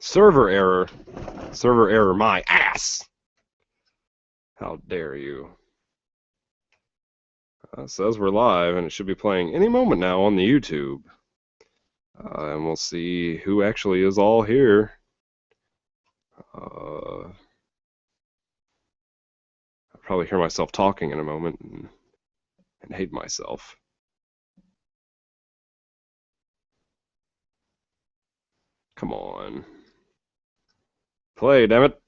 Server error. Server error, my ass! How dare you. It says we're live, and it should be playing any moment now on the YouTube. And we'll see who actually is all here. I'll probably hear myself talking in a moment and hate myself. Come on. Play, damn it.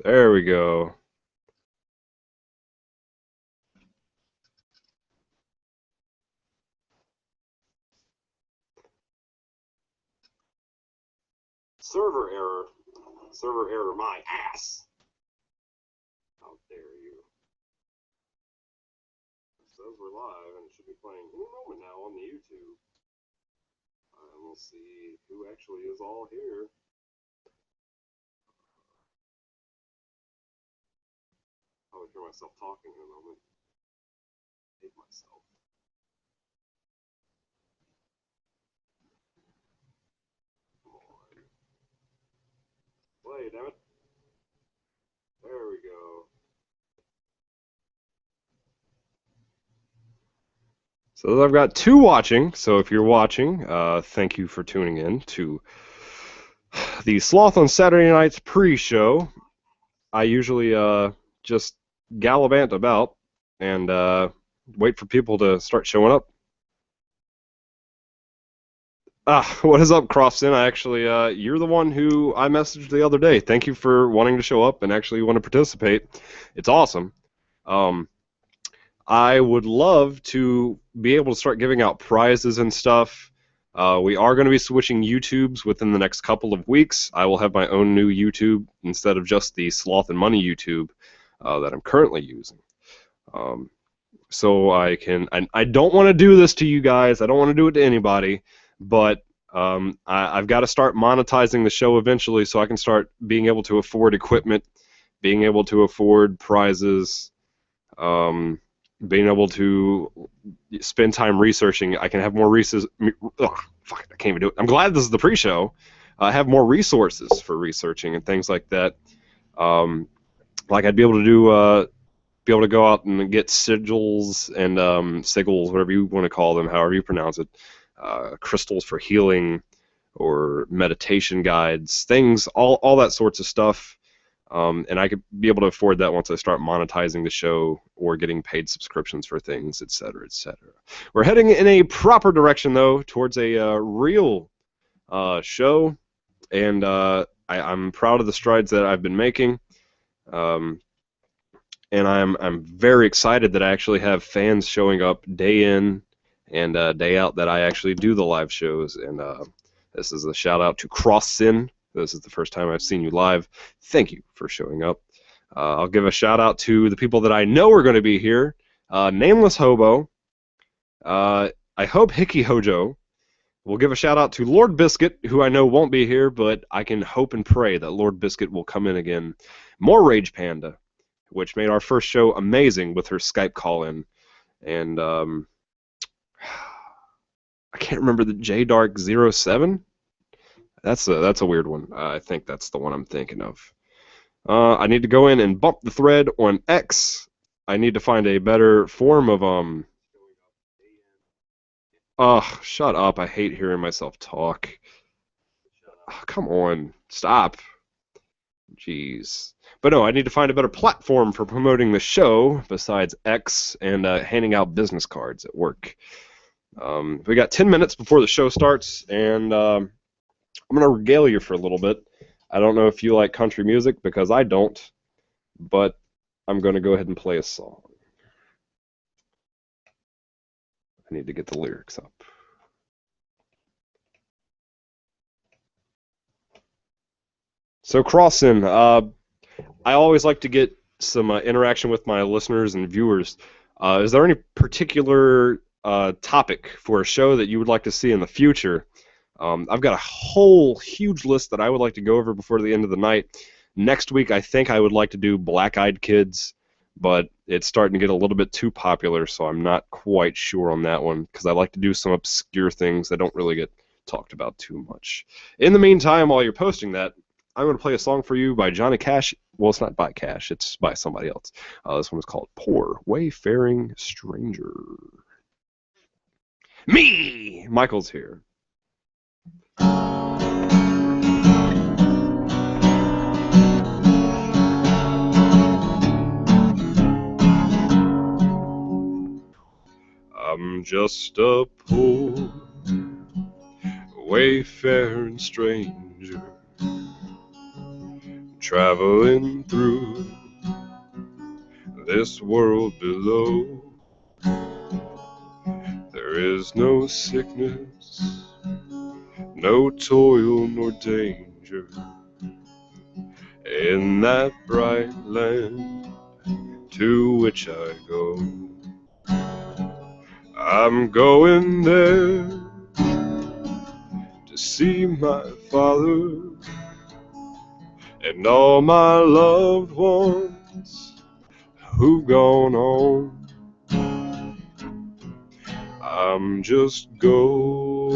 There we go. Server error. Server error, my ass. How dare you. It says we're live, and it should be playing any moment now on the YouTube. And we'll see who actually is all here. I would hear myself talking in a moment. I hate myself. Come on. Play, damn it. There we go. So I've got two watching. So if you're watching, thank you for tuning in to the Sloth on Saturday Night's pre-show. I usually just gallivant about and wait for people to start showing up. What is up, Crofton? You're the one who I messaged the other day. Thank you for wanting to show up and actually want to participate. It's awesome. I would love to be able to start giving out prizes and stuff. We are going to be switching YouTubes within the next couple of weeks. I will have my own new YouTube instead of just the Sloth and Money YouTube that I'm currently using. So I don't want to do this to you guys. I don't want to do it to anybody. But I've got to start monetizing the show eventually so I can start being able to afford equipment, being able to afford prizes, being able to spend time researching. I can have more research. Fuck, I can't even do it. I'm glad this is the pre-show. I have more resources for researching and things like that. Like I'd be able to go out and get sigils and sigils, whatever you want to call them, however you pronounce it. Crystals for healing or meditation guides, things, all that sorts of stuff. And I could be able to afford that once I start monetizing the show or getting paid subscriptions for things, etc., etc. We're heading in a proper direction, though, towards a real show, and I'm proud of the strides that I've been making. And I'm very excited that I actually have fans showing up day in and day out that I actually do the live shows. And this is a shout out to Crossin. This is the first time I've seen you live. Thank you for showing up. I'll give a shout out to the people that I know are going to be here. Nameless Hobo. I hope Hickey Hojo. We'll give a shout out to Lord Biscuit, who I know won't be here, but I can hope and pray that Lord Biscuit will come in again. More Rage Panda, which made our first show amazing with her Skype call-in. And I can't remember the JDark07. That's a weird one. I think that's the one I'm thinking of. I need to go in and bump the thread on X. I need to find a better form of shut up. I hate hearing myself talk. Come on. Stop. Jeez. But no, I need to find a better platform for promoting the show besides X and handing out business cards at work. We got 10 minutes before the show starts, and I'm going to regale you for a little bit. I don't know if you like country music, because I don't, but I'm going to go ahead and play a song. I need to get the lyrics up. So, Crossin, I always like to get some interaction with my listeners and viewers. Is there any particular topic for a show that you would like to see in the future? I've got a whole huge list that I would like to go over before the end of the night. Next week, I think I would like to do Black-Eyed Kids, but it's starting to get a little bit too popular, so I'm not quite sure on that one, because I like to do some obscure things that don't really get talked about too much. In the meantime, while you're posting that, I'm going to play a song for you by Johnny Cash. Well, it's not by Cash. It's by somebody else. This one is called Poor Wayfaring Stranger. Me! Michael's here. I'm just a poor wayfaring stranger, traveling through this world below. There is no sickness, no toil nor danger in that bright land to which I go. I'm going there to see my father and all my loved ones who've gone on. I'm just going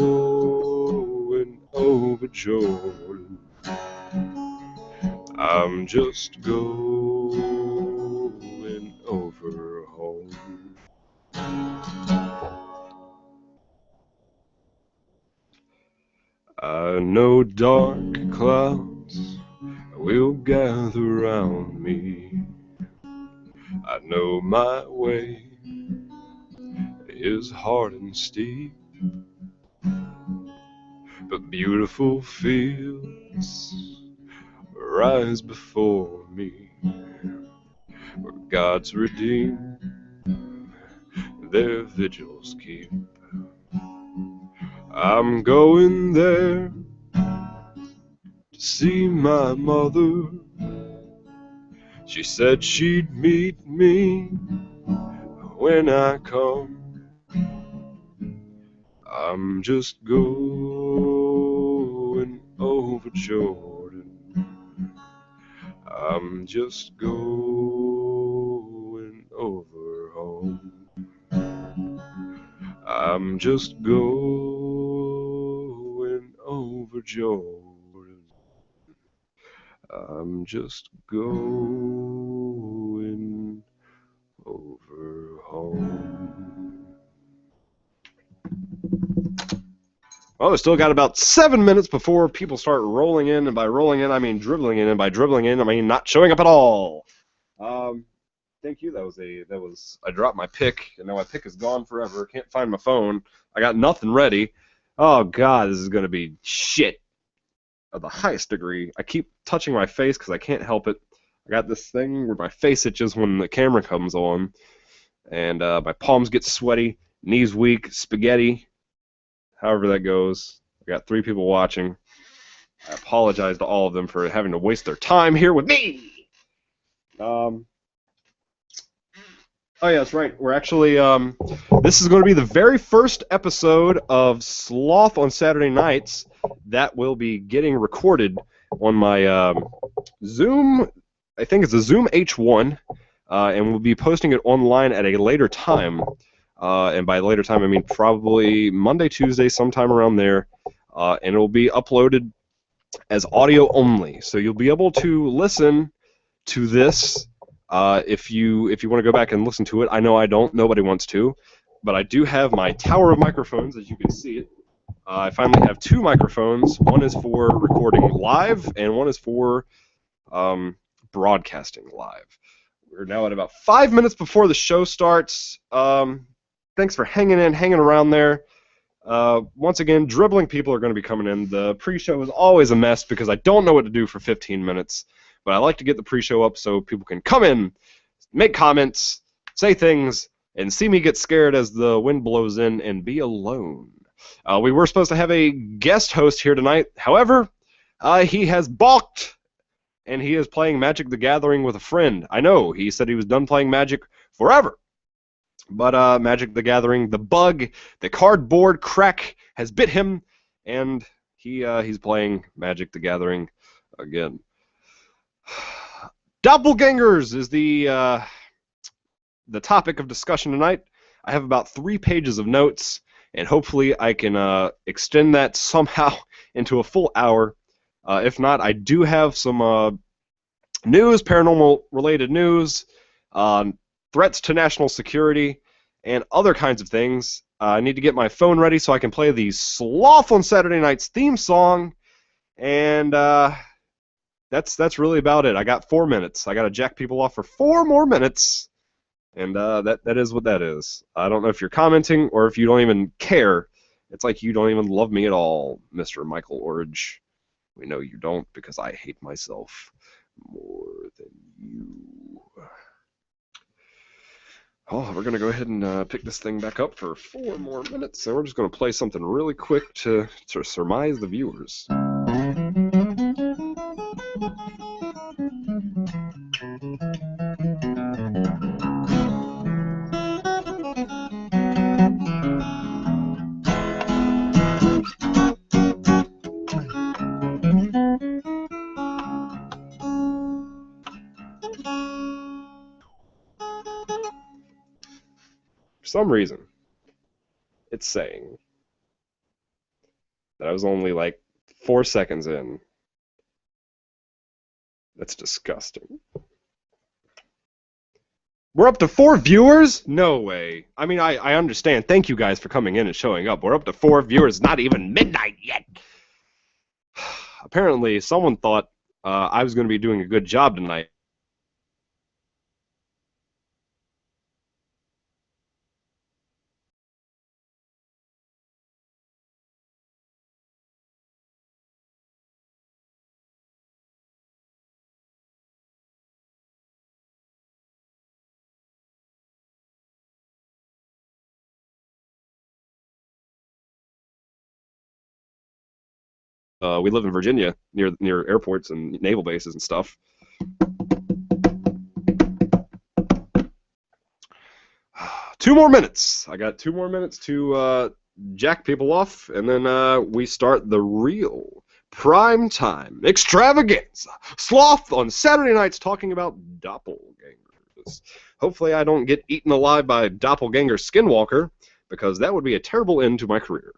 over Jordan. I'm just going over home. I know dark clouds will gather round me. I know my way is hard and steep, but beautiful fields rise before me, where God's redeemed their vigils keep. I'm going there to see my mother. She said she'd meet me when I come. I'm just going over Jordan. I'm just going over home. I'm just going over Jordan. I'm just going over home. Well, we still got about 7 minutes before people start rolling in, and by rolling in, I mean dribbling in, and by dribbling in, I mean not showing up at all. Thank you. I dropped my pick, and now my pick is gone forever. Can't find my phone. I got nothing ready. Oh God, this is gonna be shit of the highest degree. I keep touching my face because I can't help it. I got this thing where my face itches when the camera comes on, and my palms get sweaty, knees weak, spaghetti. However that goes. I got 3 people watching. I apologize to all of them for having to waste their time here with me. Oh yeah, that's right. We're actually this is going to be the very first episode of Sloth on Saturday nights that will be getting recorded on my Zoom. I think it's a Zoom H1, and we'll be posting it online at a later time. And by later time, I mean probably Monday, Tuesday, sometime around there. And it will be uploaded as audio only. So you'll be able to listen to this if you want to go back and listen to it. I know I don't. Nobody wants to. But I do have my tower of microphones, as you can see it. I finally have 2 microphones. One is for recording live, and one is for broadcasting live. We're now at about 5 minutes before the show starts. Thanks for hanging around there. Once again, dribbling people are going to be coming in. The pre-show is always a mess because I don't know what to do for 15 minutes. But I like to get the pre-show up so people can come in, make comments, say things, and see me get scared as the wind blows in and be alone. We were supposed to have a guest host here tonight. However, he has balked, and he is playing Magic the Gathering with a friend. I know, he said he was done playing Magic forever. But Magic the Gathering, the bug, the cardboard crack has bit him, and he's playing Magic the Gathering again. Doppelgangers is the topic of discussion tonight. I have about 3 pages of notes, and hopefully I can extend that somehow into a full hour. If not, I do have some news, paranormal-related news, threats to national security, and other kinds of things. I need to get my phone ready so I can play the Sloth on Saturday Night's theme song, and that's really about it. I got 4 minutes. I got to jack people off for 4 more minutes, and that is what that is. I don't know if you're commenting or if you don't even care. It's like you don't even love me at all, Mr. Michael Orge. We know you don't, because I hate myself more than you. Oh, we're going to go ahead and pick this thing back up for 4 more minutes, and we're just going to play something really quick to surmise the viewers. For some reason, it's saying that I was only like 4 seconds in. That's disgusting. We're up to 4 viewers? No way. I mean, I understand. Thank you guys for coming in and showing up. We're up to 4 viewers. Not even midnight yet. Apparently, someone thought I was going to be doing a good job tonight. We live in Virginia, near airports and naval bases and stuff. Two more minutes. I got 2 more minutes to jack people off, and then we start the real prime time extravaganza. Sloth on Saturday nights talking about doppelgangers. Hopefully I don't get eaten alive by doppelganger skinwalker, because that would be a terrible end to my career.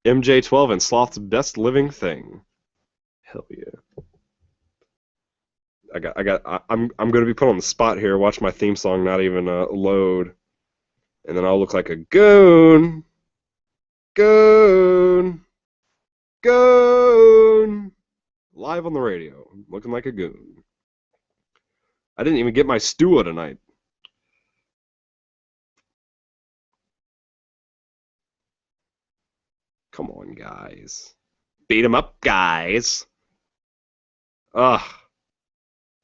MJ12 and Sloth's best living thing. Hell yeah. I'm going to be put on the spot here. Watch my theme song not even load, and then I'll look like a goon. Goon. Goon. Live on the radio, looking like a goon. I didn't even get my stew tonight. Come on, guys. Beat 'em up, guys. Ugh.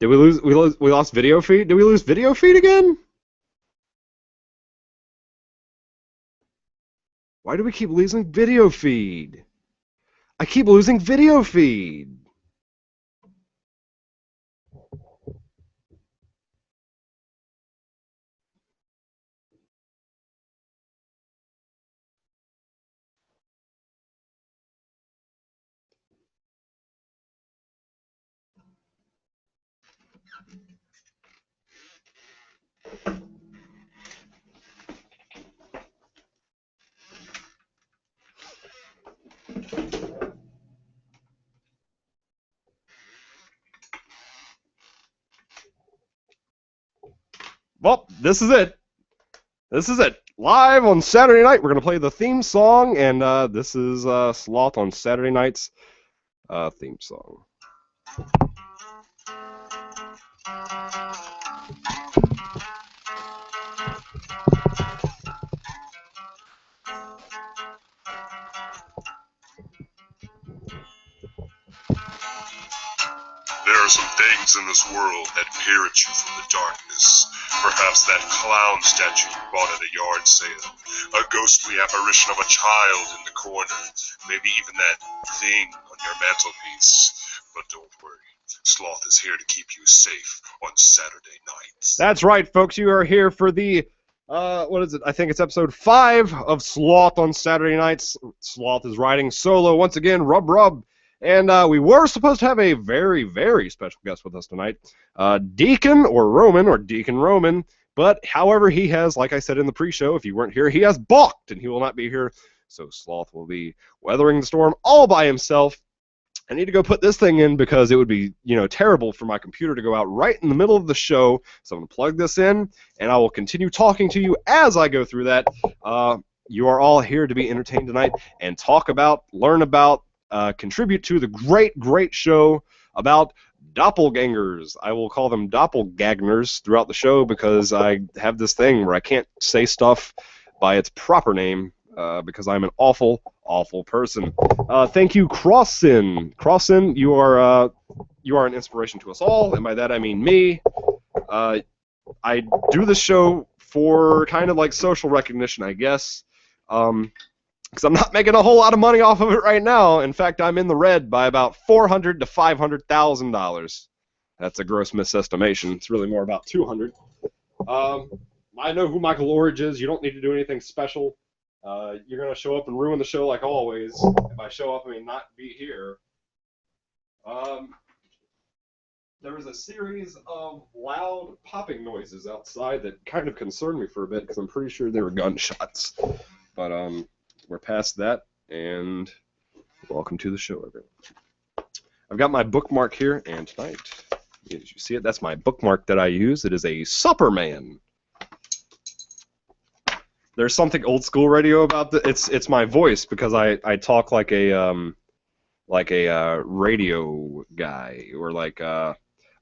Did we lose? We lost video feed? Did we lose video feed again? Why do we keep losing video feed? I keep losing video feed. Well, this is it. This is it. Live on Saturday night, we're going to play the theme song, and this is Sloth on Saturday night's theme song. There are some things in this world that peer at you from the darkness. Perhaps that clown statue you bought at a yard sale, a ghostly apparition of a child in the corner, maybe even that thing on your mantelpiece. But don't worry, Sloth is here to keep you safe on Saturday nights. That's right, folks. You are here for the, what is it? I think it's episode 5 of Sloth on Saturday nights. Sloth is riding solo once again, rub. And we were supposed to have a very, very special guest with us tonight. Deacon Roman, But, however, he has, like I said in the pre-show, if you weren't here, he has balked, and he will not be here. So Sloth will be weathering the storm all by himself. I need to go put this thing in because it would be, terrible for my computer to go out right in the middle of the show. So I'm going to plug this in, and I will continue talking to you as I go through that. You are all here to be entertained tonight and talk about, learn about, contribute to the great, great show about Doppelgangers. I will call them Doppelgangers throughout the show because I have this thing where I can't say stuff by its proper name because I'm an awful, awful person. Thank you, Crossin. Crossin, you are an inspiration to us all, and by that I mean me. I do this show for kind of like social recognition, I guess, because I'm not making a whole lot of money off of it right now. In fact, I'm in the red by about $400,000 to $500,000. That's a gross misestimation. It's really more about 200. I know who Michael Orridge is. You don't need to do anything special. You're going to show up and ruin the show like always. If I show up, I mean not be here. There was a series of loud popping noises outside that kind of concerned me for a bit because I'm pretty sure they were gunshots. But we're past that, and welcome to the show, everyone. I've got my bookmark here, and tonight, as you see it, that's my bookmark that I use. It is a Superman. There's something old school radio about it's my voice because I talk like a radio guy, or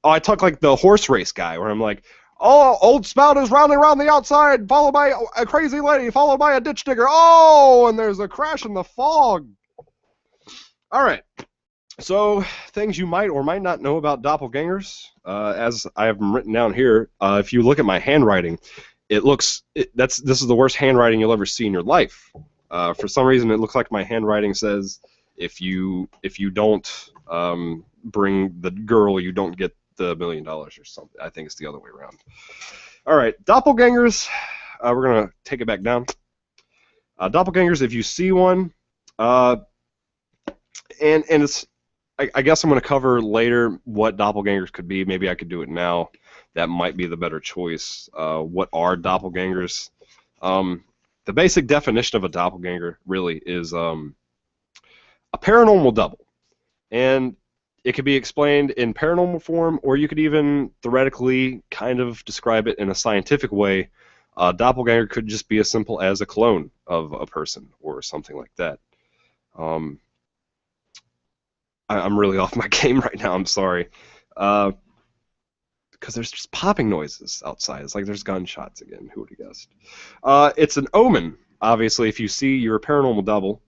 I talk like the horse race guy, where I'm like, oh, old spout is rounding around the outside, followed by a crazy lady, followed by a ditch digger. Oh, and there's a crash in the fog. All right. So, things you might or might not know about doppelgangers, as I have them written down here. If you look at my handwriting, this is the worst handwriting you'll ever see in your life. For some reason, it looks like my handwriting says, if you don't bring the girl, you don't get the $1 million or something. I think it's the other way around. All right, doppelgangers. We're gonna take it back down. Doppelgangers. If you see one, and it's, I guess I'm gonna cover later what doppelgangers could be. Maybe I could do it now. That might be the better choice. What are doppelgangers? The basic definition of a doppelganger really is a paranormal double, and it could be explained in paranormal form, or you could even theoretically kind of describe it in a scientific way. A doppelganger could just be as simple as a clone of a person or something like that. I'm really off my game right now, I'm sorry. Because there's just popping noises outside. It's like there's gunshots again. Who would have guessed? It's an omen, obviously, if you see your paranormal double.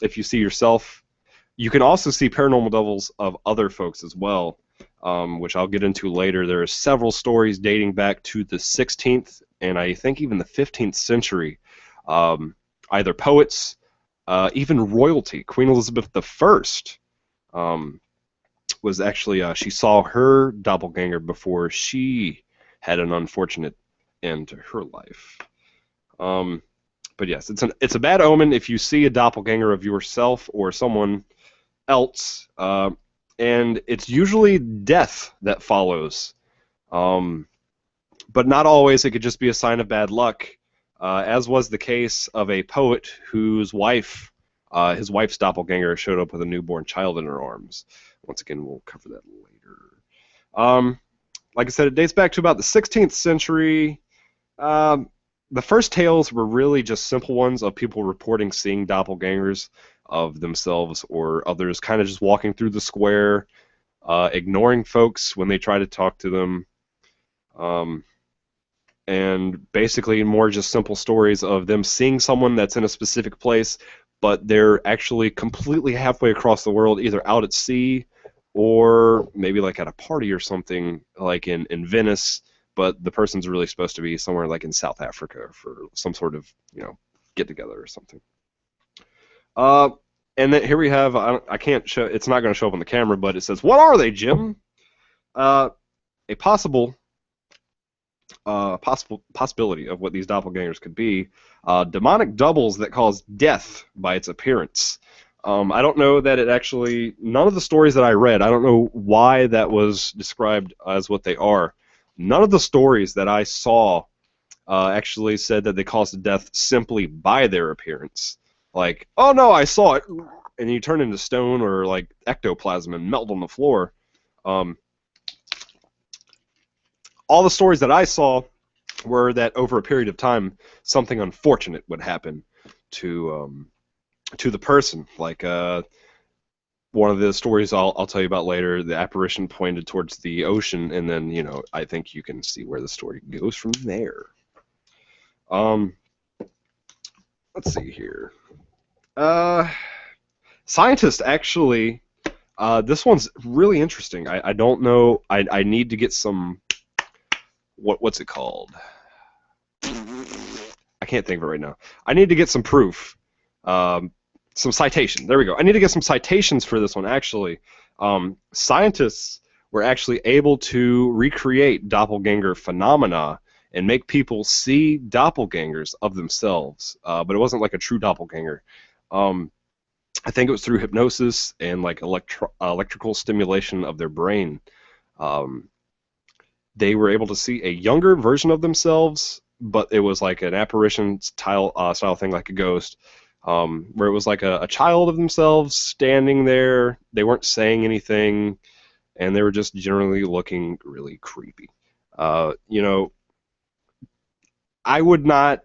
If you see yourself, you can also see paranormal doubles of other folks as well, which I'll get into later. There are several stories dating back to the 16th and I think even the 15th century. Either poets, even royalty. Queen Elizabeth I was actually, she saw her doppelganger before she had an unfortunate end to her life. But yes, it's a bad omen if you see a doppelganger of yourself or someone else, and it's usually death that follows. But not always. It could just be a sign of bad luck, as was the case of a poet whose his wife's doppelganger showed up with a newborn child in her arms. Once again, we'll cover that later. Like I said, it dates back to about the 16th century. The first tales were really just simple ones of people reporting seeing doppelgangers of themselves or others, kind of just walking through the square, ignoring folks when they try to talk to them, and basically more just simple stories of them seeing someone that's in a specific place, but they're actually completely halfway across the world, either out at sea or maybe like at a party or something, like in Venice, but the person's really supposed to be somewhere like in South Africa for some sort of, get together or something. And then here we have, I can't show, it's not going to show up on the camera, but it says, what are they, Jim? A possibility of what these doppelgangers could be, demonic doubles that cause death by its appearance. I don't know that it actually, none of the stories that I read, I don't know why that was described as what they are. None of the stories that I saw actually said that they caused death simply by their appearance. Like, oh no, I saw it, and you turn into stone or like ectoplasm and melt on the floor. Um, all the stories that I saw were that over a period of time, something unfortunate would happen to the person. Like one of the stories I'll tell you about later, the apparition pointed towards the ocean, and then I think you can see where the story goes from there. Um, let's see here. Scientists actually. This one's really interesting. I don't know. I need to get some. What's it called? I can't think of it right now. I need to get some proof. Some citation. There we go. I need to get some citations for this one, actually. Scientists were actually able to recreate doppelganger phenomena and make people see doppelgangers of themselves, but it wasn't like a true doppelganger. I think it was through hypnosis and like electrical stimulation of their brain. They were able to see a younger version of themselves, but it was like an apparition style thing, like a ghost, where it was like a child of themselves standing there. They weren't saying anything, and they were just generally looking really creepy. I would not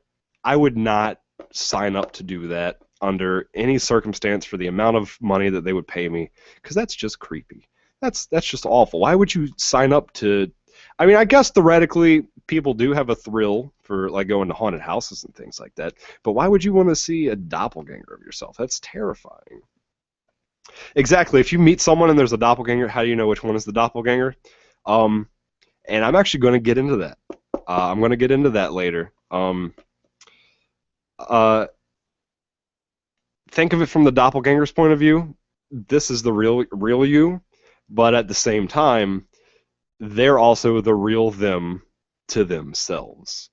sign up to do that under any circumstance for the amount of money that they would pay me, because that's just creepy. That's just awful. Why would you sign up to? I mean, I guess theoretically people do have a thrill for like going to haunted houses and things like that, but why would you want to see a doppelganger of yourself? That's terrifying. Exactly. If you meet someone and there's a doppelganger, how do you know which one is the doppelganger? And I'm actually going to get into that. I'm going to get into that later. Think of it from the doppelganger's point of view. This is the real you, but at the same time, they're also the real them to themselves.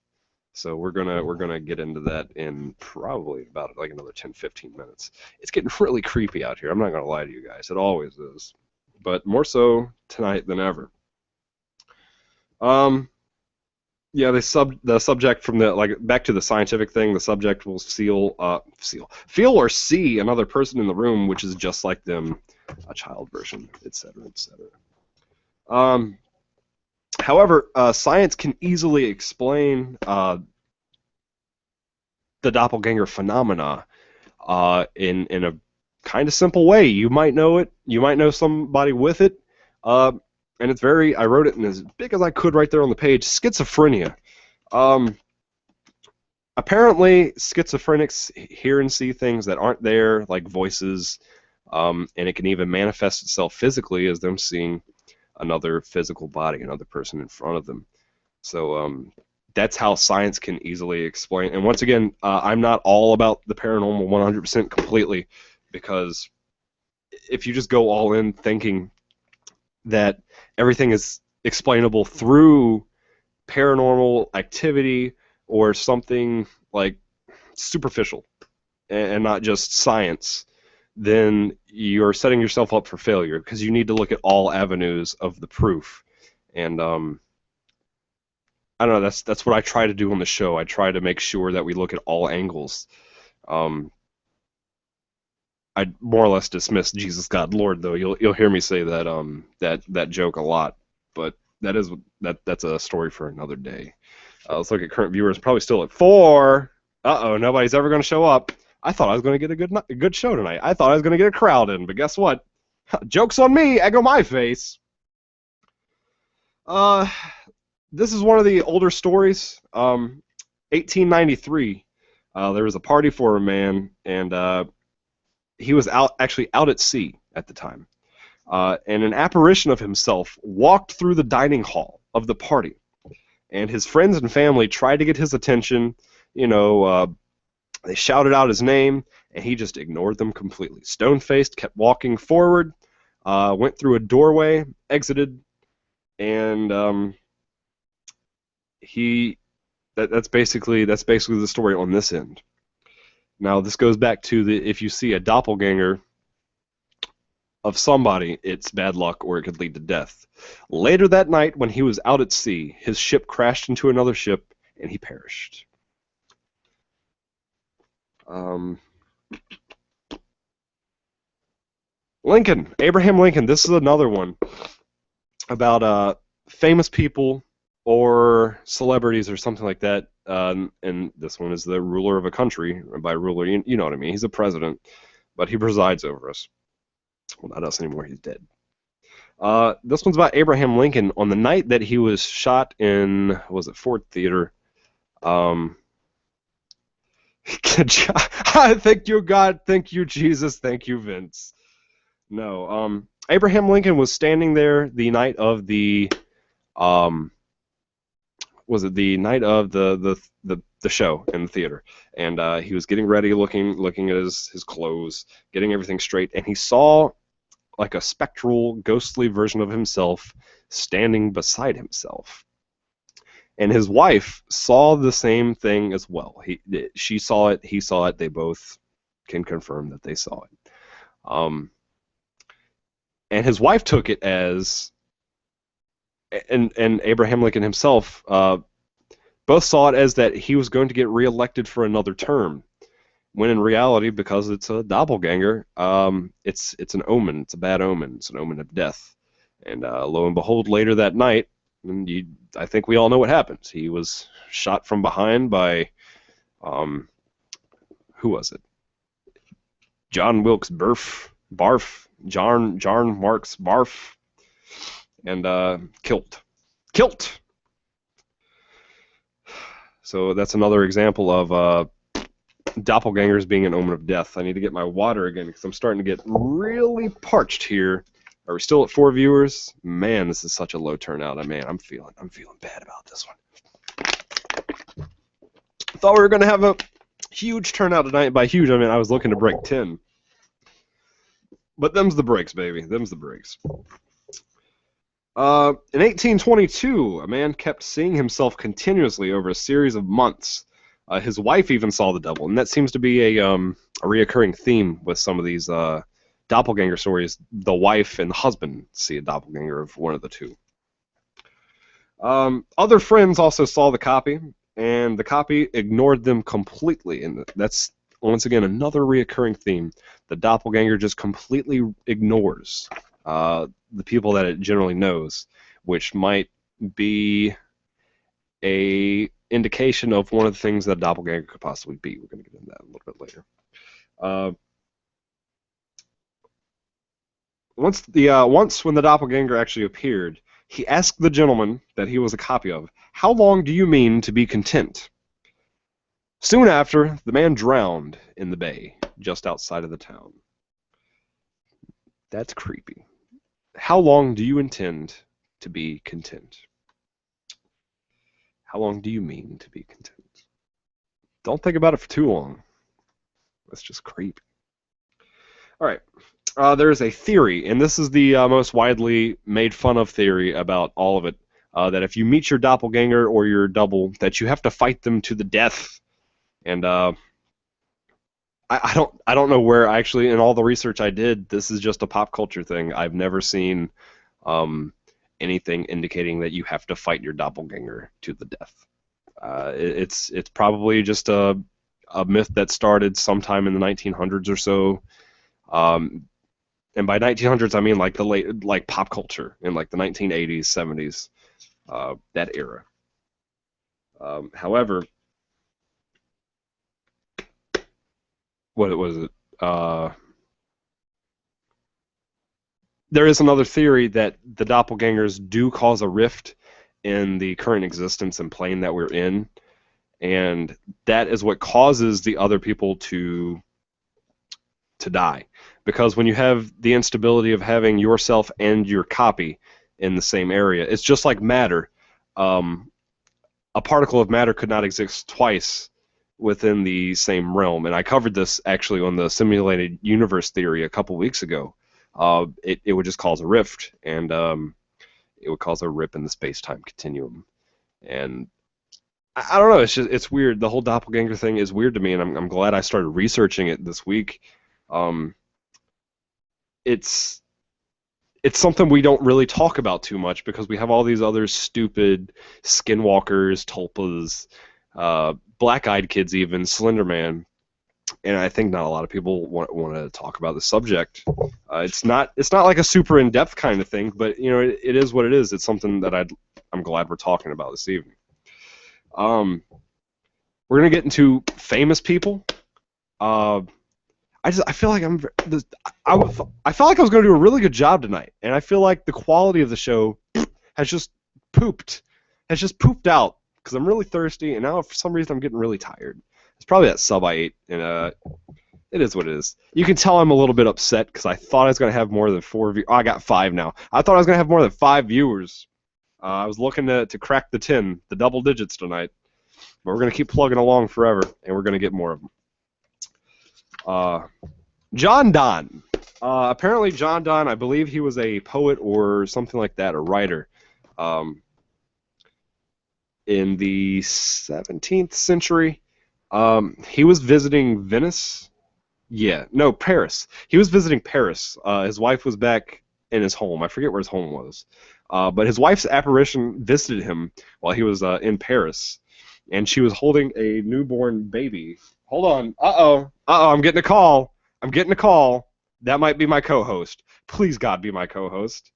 So we're gonna get into that in probably about like another 10-15 minutes. It's getting really creepy out here. I'm not gonna lie to you guys. It always is, but more so tonight than ever. Yeah, the subject from the like back to the scientific thing. The subject will feel or see another person in the room, which is just like them, a child version, etc., etc. However, science can easily explain the doppelganger phenomena in a kind of simple way. You might know it. You might know somebody with it. And it's very, I wrote it in as big as I could right there on the page, schizophrenia. Apparently, schizophrenics hear and see things that aren't there, like voices, and it can even manifest itself physically as them seeing another physical body, another person in front of them. So that's how science can easily explain. And once again, I'm not all about the paranormal 100% completely, because if you just go all in thinking that everything is explainable through paranormal activity or something like superficial and not just science, then you're setting yourself up for failure, because you need to look at all avenues of the proof. And I don't know, that's what I try to do on the show. I try to make sure that we look at all angles. I more or less dismiss Jesus God Lord, though. You'll hear me say that that joke a lot, but that's a story for another day. Let's look at current viewers. Probably still at 4. Nobody's ever going to show up. I thought I was going to get a good show tonight. I thought I was going to get a crowd in, but guess what? Joke's on me. Egg on my face. This is one of the older stories. 1893. There was a party for a man, and he was actually out at sea at the time. And an apparition of himself walked through the dining hall of the party. And his friends and family tried to get his attention. They shouted out his name, and he just ignored them completely. Stone-faced, kept walking forward, went through a doorway, exited, and that's basically the story on this end. Now, this goes back to if you see a doppelganger, of somebody, it's bad luck or it could lead to death. Later that night, when he was out at sea, his ship crashed into another ship and he perished. Um, Lincoln, Abraham Lincoln. This is another one about famous people or celebrities or something like that. And this one is the ruler of a country. By ruler, you know what I mean. He's a president, but he presides over us. Well, not us anymore. He's dead. This one's about Abraham Lincoln on the night that he was shot in, was it Ford Theater? Thank you, God. Thank you, Jesus. Thank you, Vince. No. Abraham Lincoln was standing there the night of the was it the night of the show in the theater, and he was getting ready, looking at his clothes, getting everything straight, and he saw like a spectral, ghostly version of himself standing beside himself. And his wife saw the same thing as well. She saw it, he saw it. They both can confirm that they saw it. And his wife took it as, and Abraham Lincoln himself both saw it as that he was going to get reelected for another term. When in reality, because it's a doppelganger, it's an omen. It's a bad omen. It's an omen of death. And lo and behold, later that night, I think we all know what happens. He was shot from behind by, who was it? John Wilkes Barf, John Marks Barf, and killed. So that's another example of doppelgangers being an omen of death. I need to get my water again because I'm starting to get really parched here. Are we still at 4 viewers? Man, this is such a low turnout. I'm feeling bad about this one. Thought we were going to have a huge turnout tonight. By huge, I mean I was looking to break 10. But them's the breaks, baby. Them's the breaks. In 1822, a man kept seeing himself continuously over a series of months. His wife even saw the devil, and that seems to be a reoccurring theme with some of these doppelganger stories. The wife and the husband see a doppelganger of one of the two. Other friends also saw the copy, and the copy ignored them completely, and that's once again another reoccurring theme. The doppelganger just completely ignores the people that it generally knows, which might be a indication of one of the things that a doppelganger could possibly be. We're going to get into that a little bit later. Once when the doppelganger actually appeared, he asked the gentleman that he was a copy of, "How long do you mean to be content?" Soon after, the man drowned in the bay just outside of the town. That's creepy. How long do you intend to be content? How long do you mean to be content? Don't think about it for too long. That's just creepy. All right. There's a theory, and this is the most widely made fun of theory about all of it, that if you meet your doppelganger or your double, that you have to fight them to the death. And I don't know where actually in all the research I did, this is just a pop culture thing. I've never seen anything indicating that you have to fight your doppelganger to the death. It's probably just a myth that started sometime in the 1900s or so. And by 1900s, I mean like the like pop culture in like the 1980s, 70s, that era. However, what was it? There is another theory that the doppelgangers do cause a rift in the current existence and plane that we're in, and that is what causes the other people to die. Because when you have the instability of having yourself and your copy in the same area, it's just like matter. A particle of matter could not exist twice within the same realm, and I covered this actually on the simulated universe theory a couple weeks ago. It would just cause a rift, and it would cause a rip in the space-time continuum. And I don't know, it's weird. The whole doppelganger thing is weird to me, and I'm glad I started researching it this week. It's it's something we don't really talk about too much because we have all these other stupid skinwalkers, tulpas, black-eyed kids, even Slender Man, and I think not a lot of people want to talk about the subject. It's not like a super in-depth kind of thing, but it is what it is. It's something that I'm glad we're talking about this evening. We're gonna get into famous people. I feel like I felt like I was going to do a really good job tonight, and I feel like the quality of the show has just pooped out because I'm really thirsty, and now for some reason I'm getting really tired. It's probably that sub I ate, and it is what it is. You can tell I'm a little bit upset because I thought I was going to have more than 4 viewers. Oh, I got 5 now. I thought I was going to have more than 5 viewers. I was looking to crack the 10, the double digits tonight, but we're going to keep plugging along forever, and we're going to get more of them. John Donne. Apparently John Donne, I believe he was a poet or something like that, a writer. In the 17th century, he was visiting Venice. Yeah, no, Paris. He was visiting Paris. His wife was back in his home. I forget where his home was. But his wife's apparition visited him while he was in Paris, and she was holding a newborn baby. Hold on. Uh-oh, I'm getting a call. That might be my co-host. Please, God, be my co-host.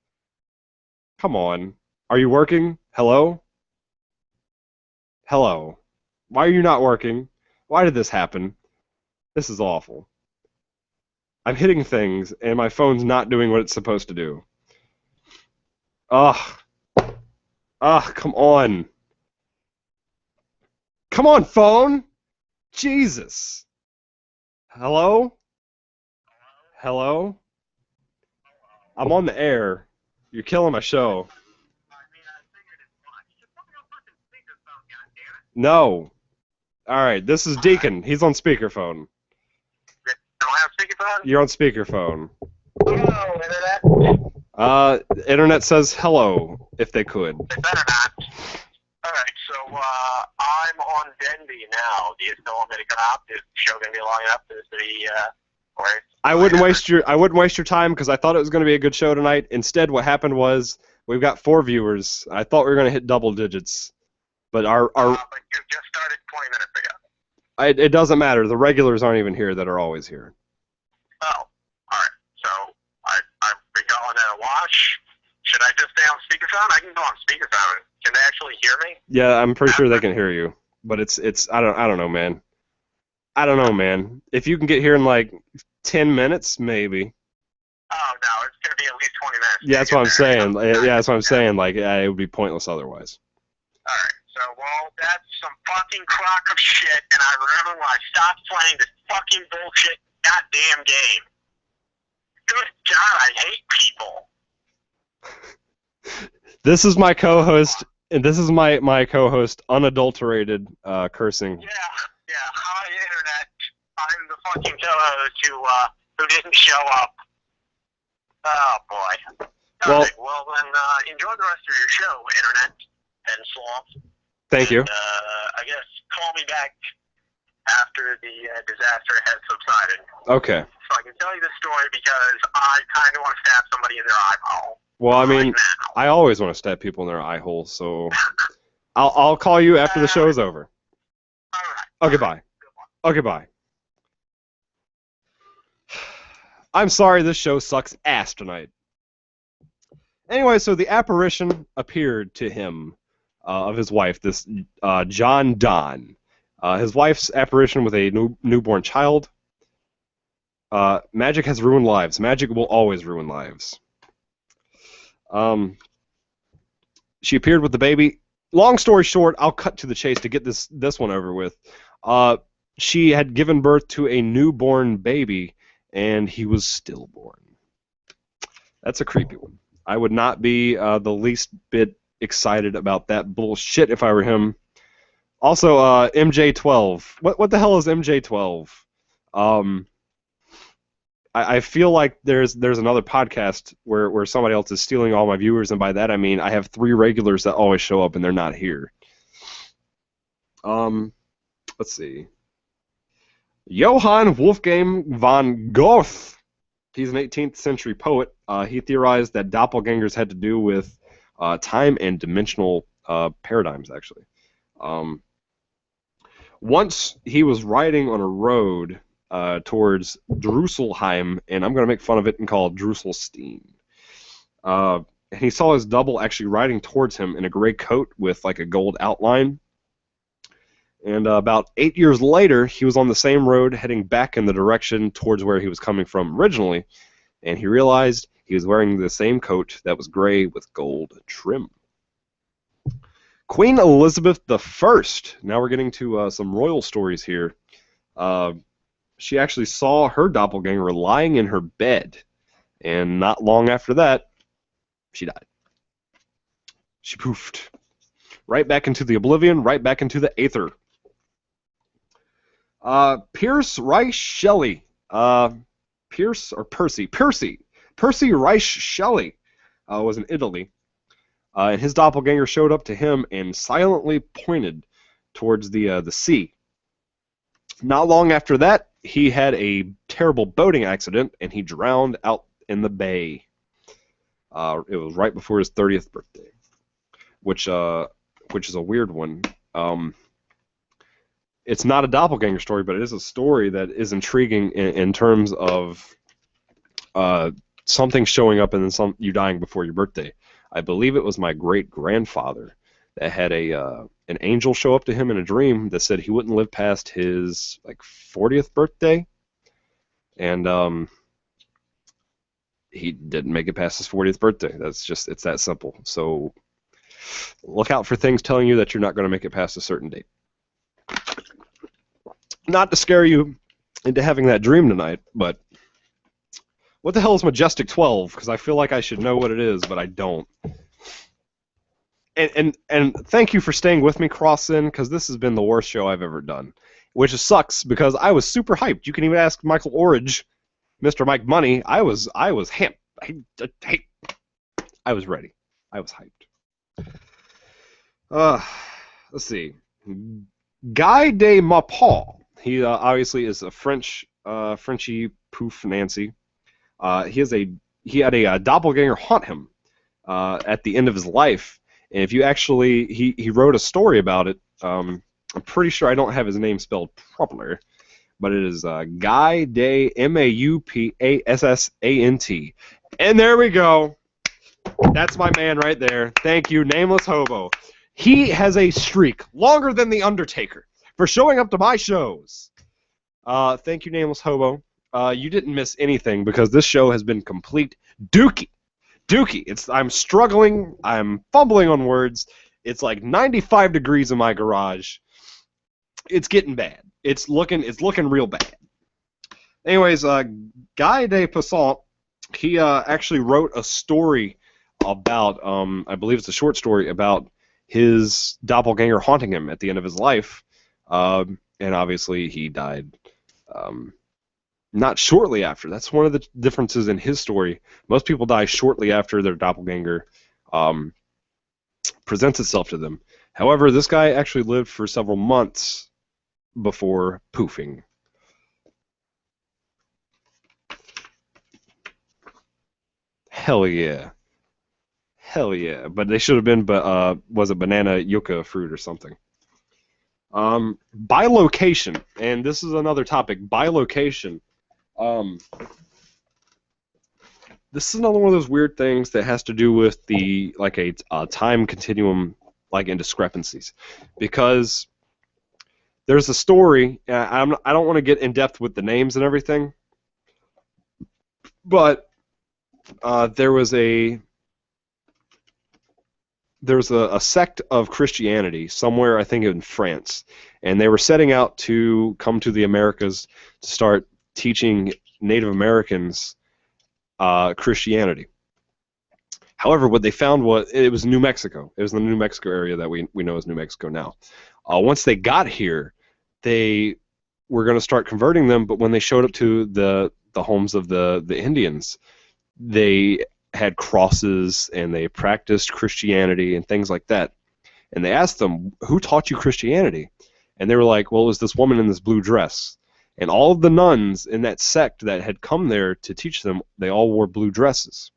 Come on. Are you working? Hello? Hello. Why are you not working? Why did this happen? This is awful. I'm hitting things, and my phone's not doing what it's supposed to do. Ugh. Come on. Come on, phone! Jesus. Hello? Hello? I'm on the air. You're killing my show. No. Alright, this is Deacon. He's on speakerphone. Am I on speakerphone? You're on speakerphone. Hello, Internet. Internet says hello, if they could. They better not. Alright, so I'm on Denby now. Do you still want me to come out? Is the show going to be long enough for this to be, I wouldn't waste your time because I thought it was going to be a good show tonight. Instead, what happened was we've got 4 viewers. I thought we were going to hit double digits, but but you just started 20 minutes ago. It doesn't matter. The regulars aren't even here that are always here. Oh, alright. So I've been going to watch. Should I just stay on speakerphone? I can go on speakerphone. Can they actually hear me? Yeah, I'm pretty sure they can hear you, but it's I don't know, man. I don't know, man. If you can get here in like 10 minutes, maybe. Oh no, it's gonna be at least 20 minutes. Yeah, that's what I'm saying. Yeah, that's what I'm saying. Like, it would be pointless otherwise. All right. So, well, that's some fucking crock of shit, and I remember when I stopped playing this fucking bullshit goddamn game. Good God, I hate people. This is my co-host, and this is my co-host, unadulterated cursing. Yeah. Hi, Internet. I'm the fucking co-host who didn't show up. Oh boy. Well, okay, well then, enjoy the rest of your show, Internet and Sloth. Thank you. I guess call me back after the disaster has subsided. Okay. So I can tell you the story because I kind of want to stab somebody in their eyeball. Well, I mean, right now. I always want to stab people in their eye holes, so I'll call you after the show's over. All right. Okay, bye. Okay, bye. I'm sorry this show sucks ass tonight. Anyway, so the apparition appeared to him of his wife, this John Donne. His wife's apparition with a newborn child. Magic has ruined lives. Magic will always ruin lives. She appeared with the baby. Long story short, I'll cut to the chase to get this one over with. She had given birth to a newborn baby, and he was stillborn. That's a creepy one. I would not be the least bit excited about that bullshit if I were him. Also, MJ12. What the hell is MJ12? I feel like there's another podcast where somebody else is stealing all my viewers, and by that I mean I have 3 regulars that always show up and they're not here. Let's see. Johann Wolfgang von Goethe. He's an 18th century poet. He theorized that doppelgangers had to do with time and dimensional paradigms, actually. Um, Once he was riding on a road towards Drusselheim, and I'm going to make fun of it and call it Drusselstein. And he saw his double actually riding towards him in a gray coat with like a gold outline. And about 8 years later, he was on the same road heading back in the direction towards where he was coming from originally, and he realized he was wearing the same coat that was gray with gold trim. Queen Elizabeth I. Now we're getting to some royal stories here. She actually saw her doppelganger lying in her bed, and not long after that, she died. She poofed. Right back into the oblivion, right back into the aether. Pierce Rice Shelley. Percy Rice Shelley was in Italy. And his doppelganger showed up to him and silently pointed towards the sea. Not long after that, he had a terrible boating accident, and he drowned out in the bay. It was right before his 30th birthday, which is a weird one. It's not a doppelganger story, but it is a story that is intriguing in terms of something showing up and then you dying before your birthday. I believe it was my great-grandfather that had an angel show up to him in a dream that said he wouldn't live past his 40th birthday, and he didn't make it past his 40th birthday. It's that simple. So look out for things telling you that you're not going to make it past a certain date. Not to scare you into having that dream tonight, but what the hell is Majestic 12? Because I feel like I should know what it is, but I don't. And thank you for staying with me, Crossin, because this has been the worst show I've ever done, which sucks because I was super hyped. You can even ask Michael Orridge, Mr. Mike Money. I was hyped. I was ready. I was hyped. Let's see. Guy de Maupassant. He obviously is a Frenchy poof Nancy. He had a doppelganger haunt him at the end of his life, and if you actually he wrote a story about it. I'm pretty sure I don't have his name spelled properly, but it is Guy de Maupassant, and there we go. That's my man right there. Thank you, Nameless Hobo. He has a streak longer than the Undertaker for showing up to my shows. Thank you, Nameless Hobo. You didn't miss anything because this show has been complete dookie. I'm struggling. I'm fumbling on words. It's like 95 degrees in my garage. It's getting bad. It's looking real bad. Anyways, Guy de Maupassant, he actually wrote a story about, I believe it's a short story about his doppelganger haunting him at the end of his life, and obviously he died not shortly after. That's one of the differences in his story. Most people die shortly after their doppelganger presents itself to them. However, this guy actually lived for several months before poofing. Hell yeah. But they should have been, was it banana yucca fruit or something? Bilocation, and this is another topic. Bilocation. This is another one of those weird things that has to do with the a time continuum in discrepancies, because there's a story. I don't want to get in depth with the names and everything, but there was a sect of Christianity somewhere, I think in France, and they were setting out to come to the Americas to start teaching Native Americans Christianity. However, what they found was it was New Mexico. It was the New Mexico area that we know as New Mexico now. Once they got here, they were going to start converting them, but when they showed up to the homes of the Indians, they had crosses and they practiced Christianity and things like that. And they asked them, who taught you Christianity? And they were like, well, it was this woman in this blue dress. And all of the nuns in that sect that had come there to teach them, they all wore blue dresses.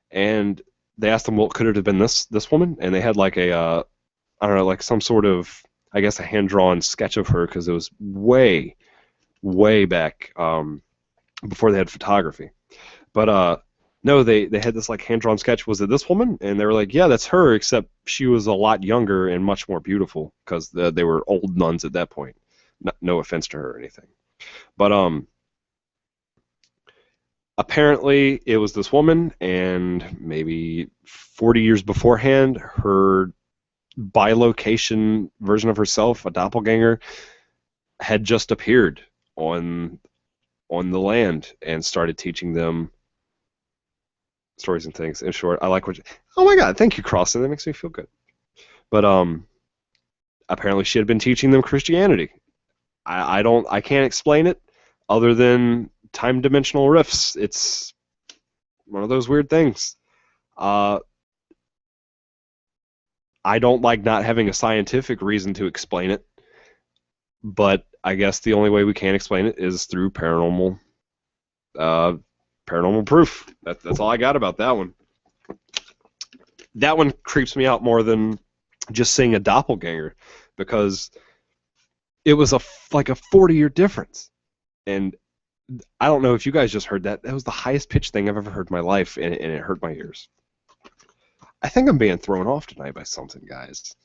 And they asked them, well, could it have been this woman? And they had like a, I don't know, like some sort of, I guess, a hand-drawn sketch of her, because it was way, way back before they had photography. But no, they had this like hand-drawn sketch. Was it this woman? And they were like, yeah, that's her, except she was a lot younger and much more beautiful, because they were old nuns at that point. No offense to her or anything. But apparently it was this woman, and maybe 40 years beforehand, her bilocation version of herself, a doppelganger, had just appeared on the land and started teaching them stories and things. In short, I like what you... Oh my god, thank you, Crossan. That makes me feel good. But apparently she had been teaching them Christianity. I can't explain it other than time dimensional rifts. It's one of those weird things. I don't like not having a scientific reason to explain it, but I guess the only way we can explain it is through paranormal proof. That's all I got about that one. That one creeps me out more than just seeing a doppelganger, because it was like a 40-year difference. And I don't know if you guys just heard that. That was the highest pitched thing I've ever heard in my life, and it hurt my ears. I think I'm being thrown off tonight by something, guys.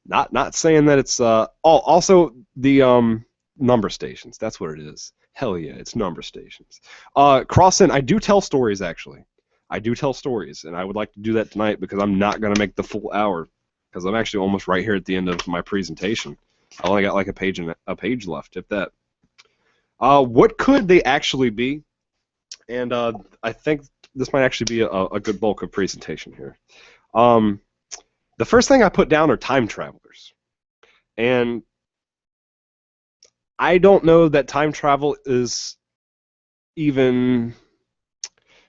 Not saying that it's also the number stations. That's what it is. Hell yeah, it's number stations. Crossan, I do tell stories, actually. I do tell stories, and I would like to do that tonight, because I'm not going to make the full hour, because I'm actually almost right here at the end of my presentation. I only got like a page left, if that. What could they actually be? And I think this might actually be a good bulk of presentation here. The first thing I put down are time travelers. And I don't know that time travel is even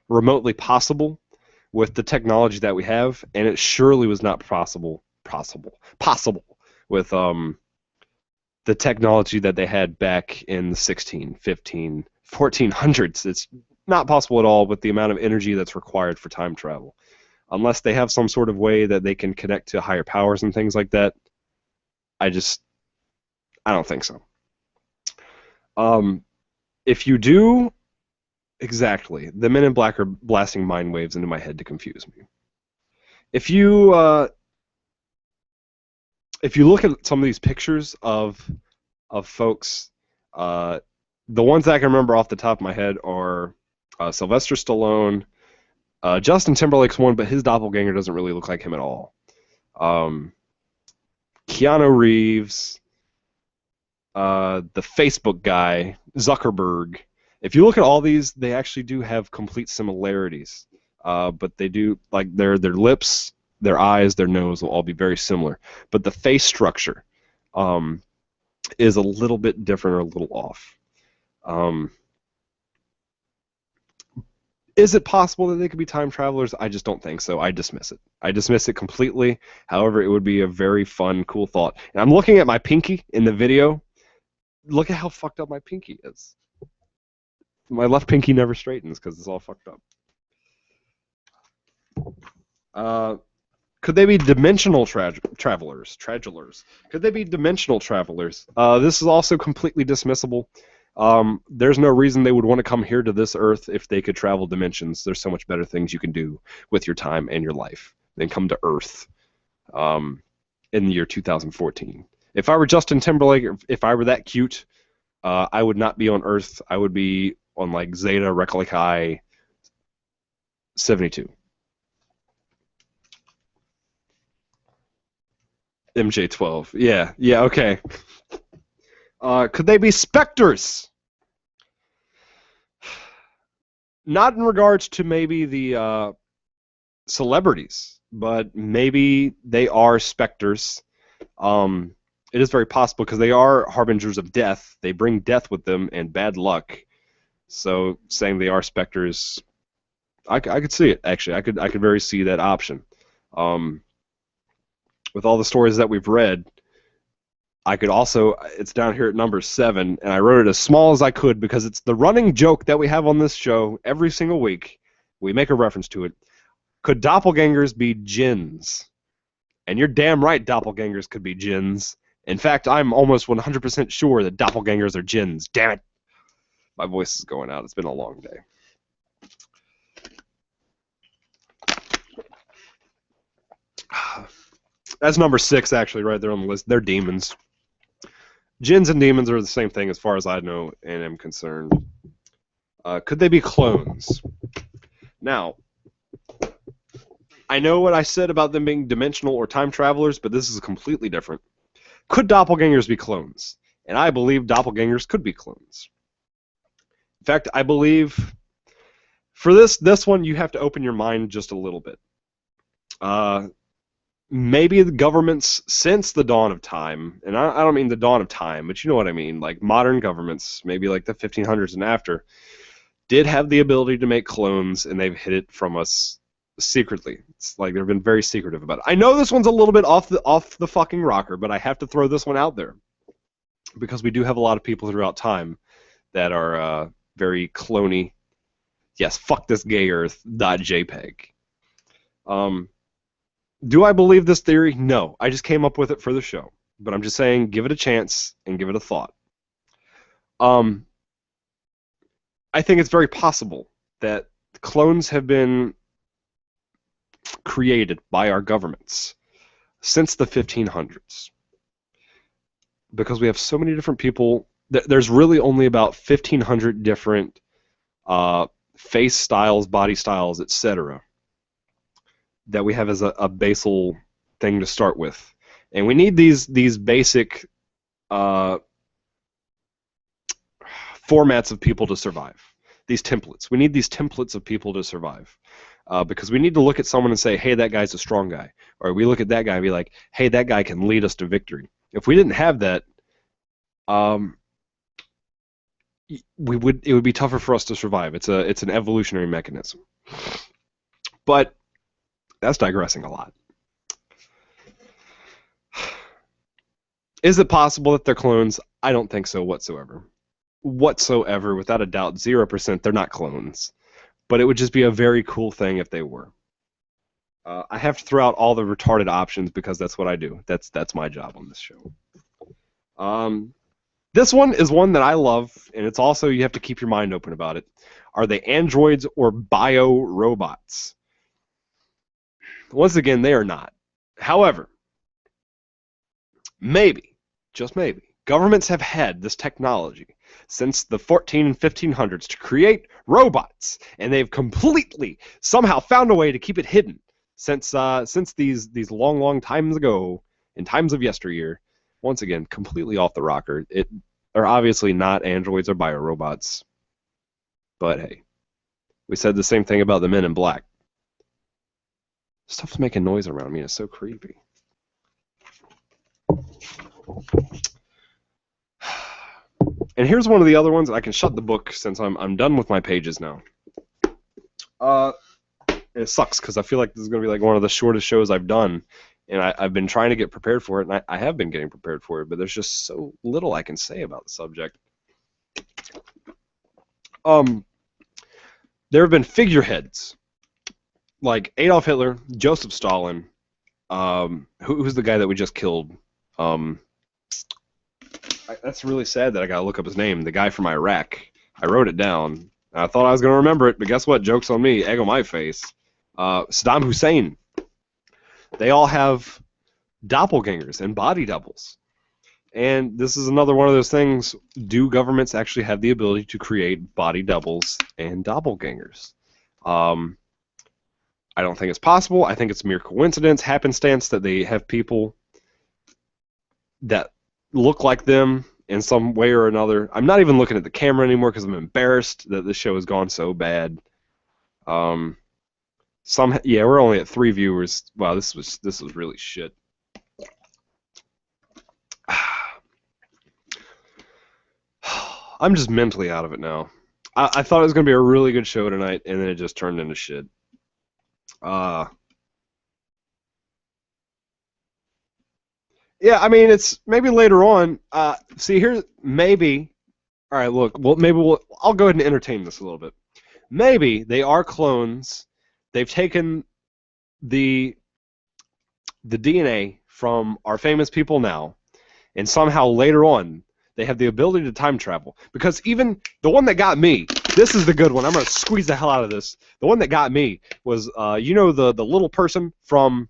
remotely possible with the technology that we have, and it surely was not possible with the technology that they had back in the 16, 15, 1400s. It's not possible at all with the amount of energy that's required for time travel. Unless they have some sort of way that they can connect to higher powers and things like that, I don't think so. If you do, exactly, the Men in Black are blasting mind waves into my head to confuse me. If you look at some of these pictures of folks, the ones that I can remember off the top of my head are Sylvester Stallone. Justin Timberlake's one, but his doppelganger doesn't really look like him at all. Keanu Reeves, the Facebook guy, Zuckerberg. If you look at all these, they actually do have complete similarities. But they do, like, their lips, their eyes, their nose will all be very similar. But the face structure is a little bit different or a little off. Is it possible that they could be time travelers? I just don't think so. I dismiss it. I dismiss it completely. However, it would be a very fun, cool thought. And I'm looking at my pinky in the video. Look at how fucked up my pinky is. My left pinky never straightens because it's all fucked up. Could they be dimensional travelers? Could they be dimensional travelers? This is also completely dismissible. There's no reason they would want to come here to this Earth if they could travel dimensions. There's so much better things you can do with your time and your life than come to Earth in the year 2014. If I were Justin Timberlake, if I were that cute, I would not be on Earth. I would be on, like, Zeta Relicai 72. MJ12. Yeah, okay. Could they be specters? Not in regards to maybe the celebrities, but maybe they are specters. It is very possible because they are harbingers of death. They bring death with them and bad luck. So saying they are specters, I could see it, actually. I could very see that option. With all the stories that we've read, I could also, it's down here at number 7, and I wrote it as small as I could because it's the running joke that we have on this show every single week. We make a reference to it. Could doppelgangers be djinns? And you're damn right doppelgangers could be djinns. In fact, I'm almost 100% sure that doppelgangers are djinns. Damn it. My voice is going out. It's been a long day. That's number 6, actually, right there on the list. They're demons. Djinns and demons are the same thing as far as I know and am concerned. Could they be clones? Now, I know what I said about them being dimensional or time travelers, but this is completely different. Could doppelgangers be clones? And I believe doppelgangers could be clones. In fact, I believe for this one, you have to open your mind just a little bit. Maybe the governments since the dawn of time, and I don't mean the dawn of time, but you know what I mean, like modern governments, maybe like the 1500s and after, did have the ability to make clones, and they've hid it from us secretly. It's like they've been very secretive about it. I know this one's a little bit off the fucking rocker, but I have to throw this one out there because we do have a lot of people throughout time that are very cloney. Yes, fuck this gay earth .jpg. Do I believe this theory? No. I just came up with it for the show. But I'm just saying, give it a chance and give it a thought. I think it's very possible that clones have been created by our governments since the 1500s. Because we have so many different people. There's really only about 1,500 different face styles, body styles, etc. that we have as a basal thing to start with. And we need these basic formats of people to survive. These templates. We need these templates of people to survive. Because we need to look at someone and say, hey, that guy's a strong guy. Or we look at that guy and be like, hey, that guy can lead us to victory. If we didn't have that, it would be tougher for us to survive. It's an evolutionary mechanism. But that's digressing a lot. Is it possible that they're clones? I don't think so whatsoever. Whatsoever, without a doubt, 0%, they're not clones. But it would just be a very cool thing if they were. I have to throw out all the retarded options because that's what I do. That's my job on this show. This one is one that I love, and it's also, you have to keep your mind open about it. Are they androids or bio-robots? Once again, they are not. However, maybe, just maybe, governments have had this technology since the 14 and 1500s to create robots, and they've completely somehow found a way to keep it hidden since these long times ago, in times of yesteryear. Once again, completely off the rocker. They're obviously not androids or biorobots. But hey, we said the same thing about the Men in Black. Stuff's making noise around me, and it's so creepy. And here's one of the other ones. I can shut the book since I'm done with my pages now. It sucks because I feel like this is going to be like one of the shortest shows I've done. And I've been trying to get prepared for it, and I have been getting prepared for it, but there's just so little I can say about the subject. There have been figureheads, like Adolf Hitler, Joseph Stalin, who's the guy that we just killed? That's really sad that I gotta look up his name, the guy from Iraq. I wrote it down. I thought I was going to remember it, but guess what? Joke's on me. Egg on my face. Saddam Hussein. They all have doppelgangers and body doubles. And this is another one of those things. Do governments actually have the ability to create body doubles and doppelgangers? I don't think it's possible. I think it's mere coincidence, happenstance that they have people that look like them in some way or another. I'm not even looking at the camera anymore because I'm embarrassed that this show has gone so bad. Yeah, we're only at 3 viewers. Wow, this was really shit. I'm just mentally out of it now. I thought it was going to be a really good show tonight, and then it just turned into shit. Yeah, I mean, it's maybe later on. See, here's maybe. All right, look. Well, maybe I'll go ahead and entertain this a little bit. Maybe they are clones. They've taken the DNA from our famous people now, and somehow later on they have the ability to time travel. Because even the one that got me, this is the good one. I'm gonna squeeze the hell out of this. The one that got me was, the little person from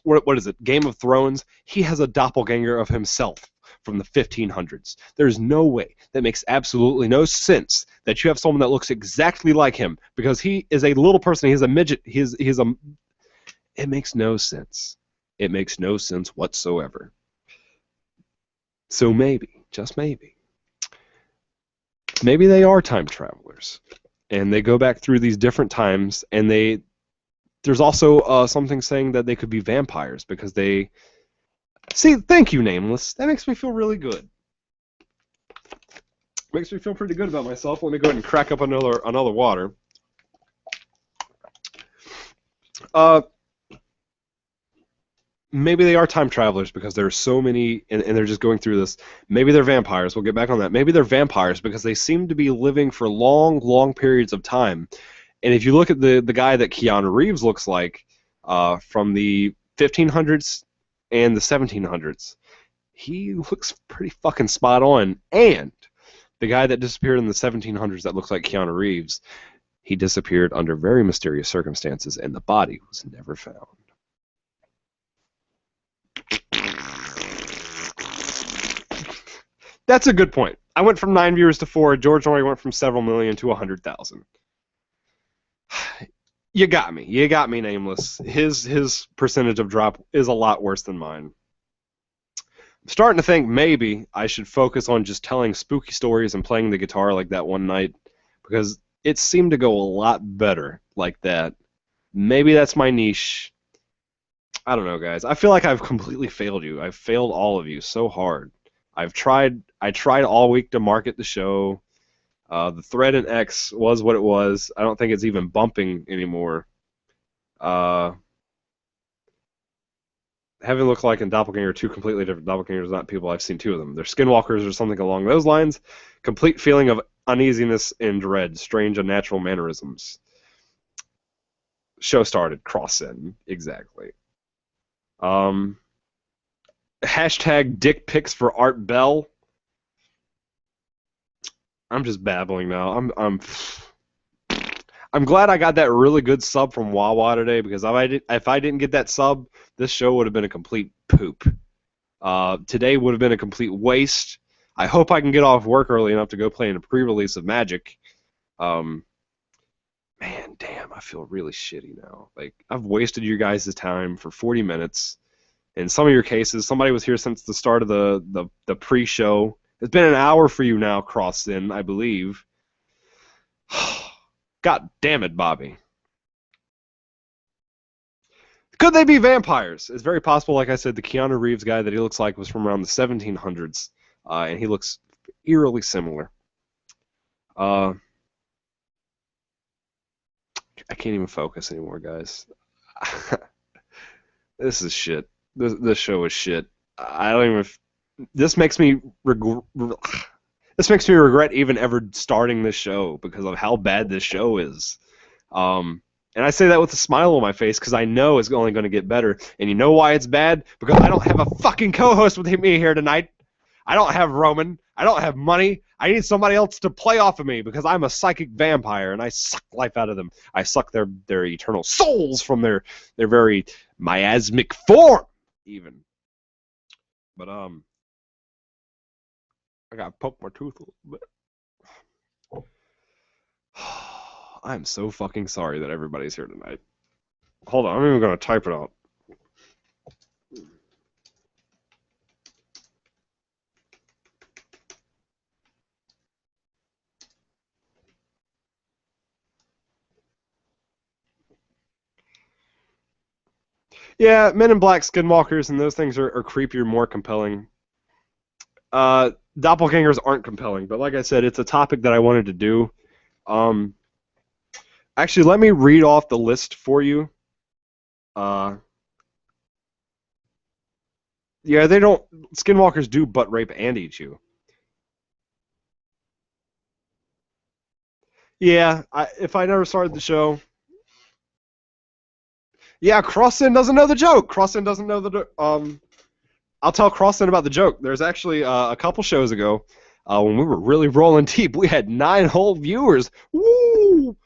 what is it? Game of Thrones. He has a doppelganger of himself from the 1500s. There's no way. That makes absolutely no sense that you have someone that looks exactly like him because he is a little person. He's a midget. He's a. It makes no sense. It makes no sense whatsoever. So maybe, just maybe they are time travelers, and they go back through these different times, and there's also something saying that they could be vampires because they see. Thank you, Nameless. That makes me feel really good. Makes me feel pretty good about myself. Let me go ahead and crack up another water. Maybe they are time travelers because there are so many, and they're just going through this. Maybe they're vampires. We'll get back on that. Maybe they're vampires because they seem to be living for long, long periods of time. And if you look at the guy that Keanu Reeves looks like from the 1500s and the 1700s, he looks pretty fucking spot on. And the guy that disappeared in the 1700s that looks like Keanu Reeves, he disappeared under very mysterious circumstances, and the body was never found. That's a good point. I went from 9 viewers to 4. George Norrie went from several million to 100,000. You got me. You got me, Nameless. His percentage of drop is a lot worse than mine. I'm starting to think maybe I should focus on just telling spooky stories and playing the guitar like that one night, because it seemed to go a lot better like that. Maybe that's my niche. I don't know, guys. I feel like I've completely failed you. I've failed all of you so hard. I tried all week to market the show. The thread in X was what it was. I don't think it's even bumping anymore. Heaven Look Like and Doppelganger are two completely different Doppelgangers, not people. I've seen two of them. They're skinwalkers or something along those lines. Complete feeling of uneasiness and dread. Strange, unnatural mannerisms. Show started. Cross in. Exactly. Hashtag dick pics for Art Bell. I'm just babbling now. I'm glad I got that really good sub from Wawa today, because if I didn't get that sub, this show would have been a complete poop. Today would have been a complete waste. I hope I can get off work early enough to go play in a pre-release of Magic. Man, damn, I feel really shitty now. Like, I've wasted your guys' time for 40 minutes. In some of your cases, somebody was here since the start of the pre-show. It's been an hour for you now, Cross In, I believe. God damn it, Bobby. Could they be vampires? It's very possible. Like I said, the Keanu Reeves guy that he looks like was from around the 1700s, and he looks eerily similar. I can't even focus anymore, guys. This is shit. This show is shit. I don't even. This makes me regret even ever starting this show because of how bad this show is. And I say that with a smile on my face because I know it's only going to get better. And you know why it's bad? Because I don't have a fucking co-host with me here tonight. I don't have Roman. I don't have money. I need somebody else to play off of me because I'm a psychic vampire and I suck life out of them. I suck their eternal souls from their very miasmic form, even. But I gotta poke my tooth a little bit. I'm so fucking sorry that everybody's here tonight. Hold on, I'm even gonna type it out. Yeah, Men in Black, Skinwalkers, and those things are creepier, more compelling. Doppelgangers aren't compelling, but like I said, it's a topic that I wanted to do. Actually, let me read off the list for you. Yeah, they don't. Skinwalkers do butt rape and eat you. Yeah, if I never started the show. Yeah, Crossin doesn't know the joke. Crossin doesn't know the. I'll tell Crossin about the joke. There's actually a couple shows ago when we were really rolling deep. We had 9 whole viewers. Woo!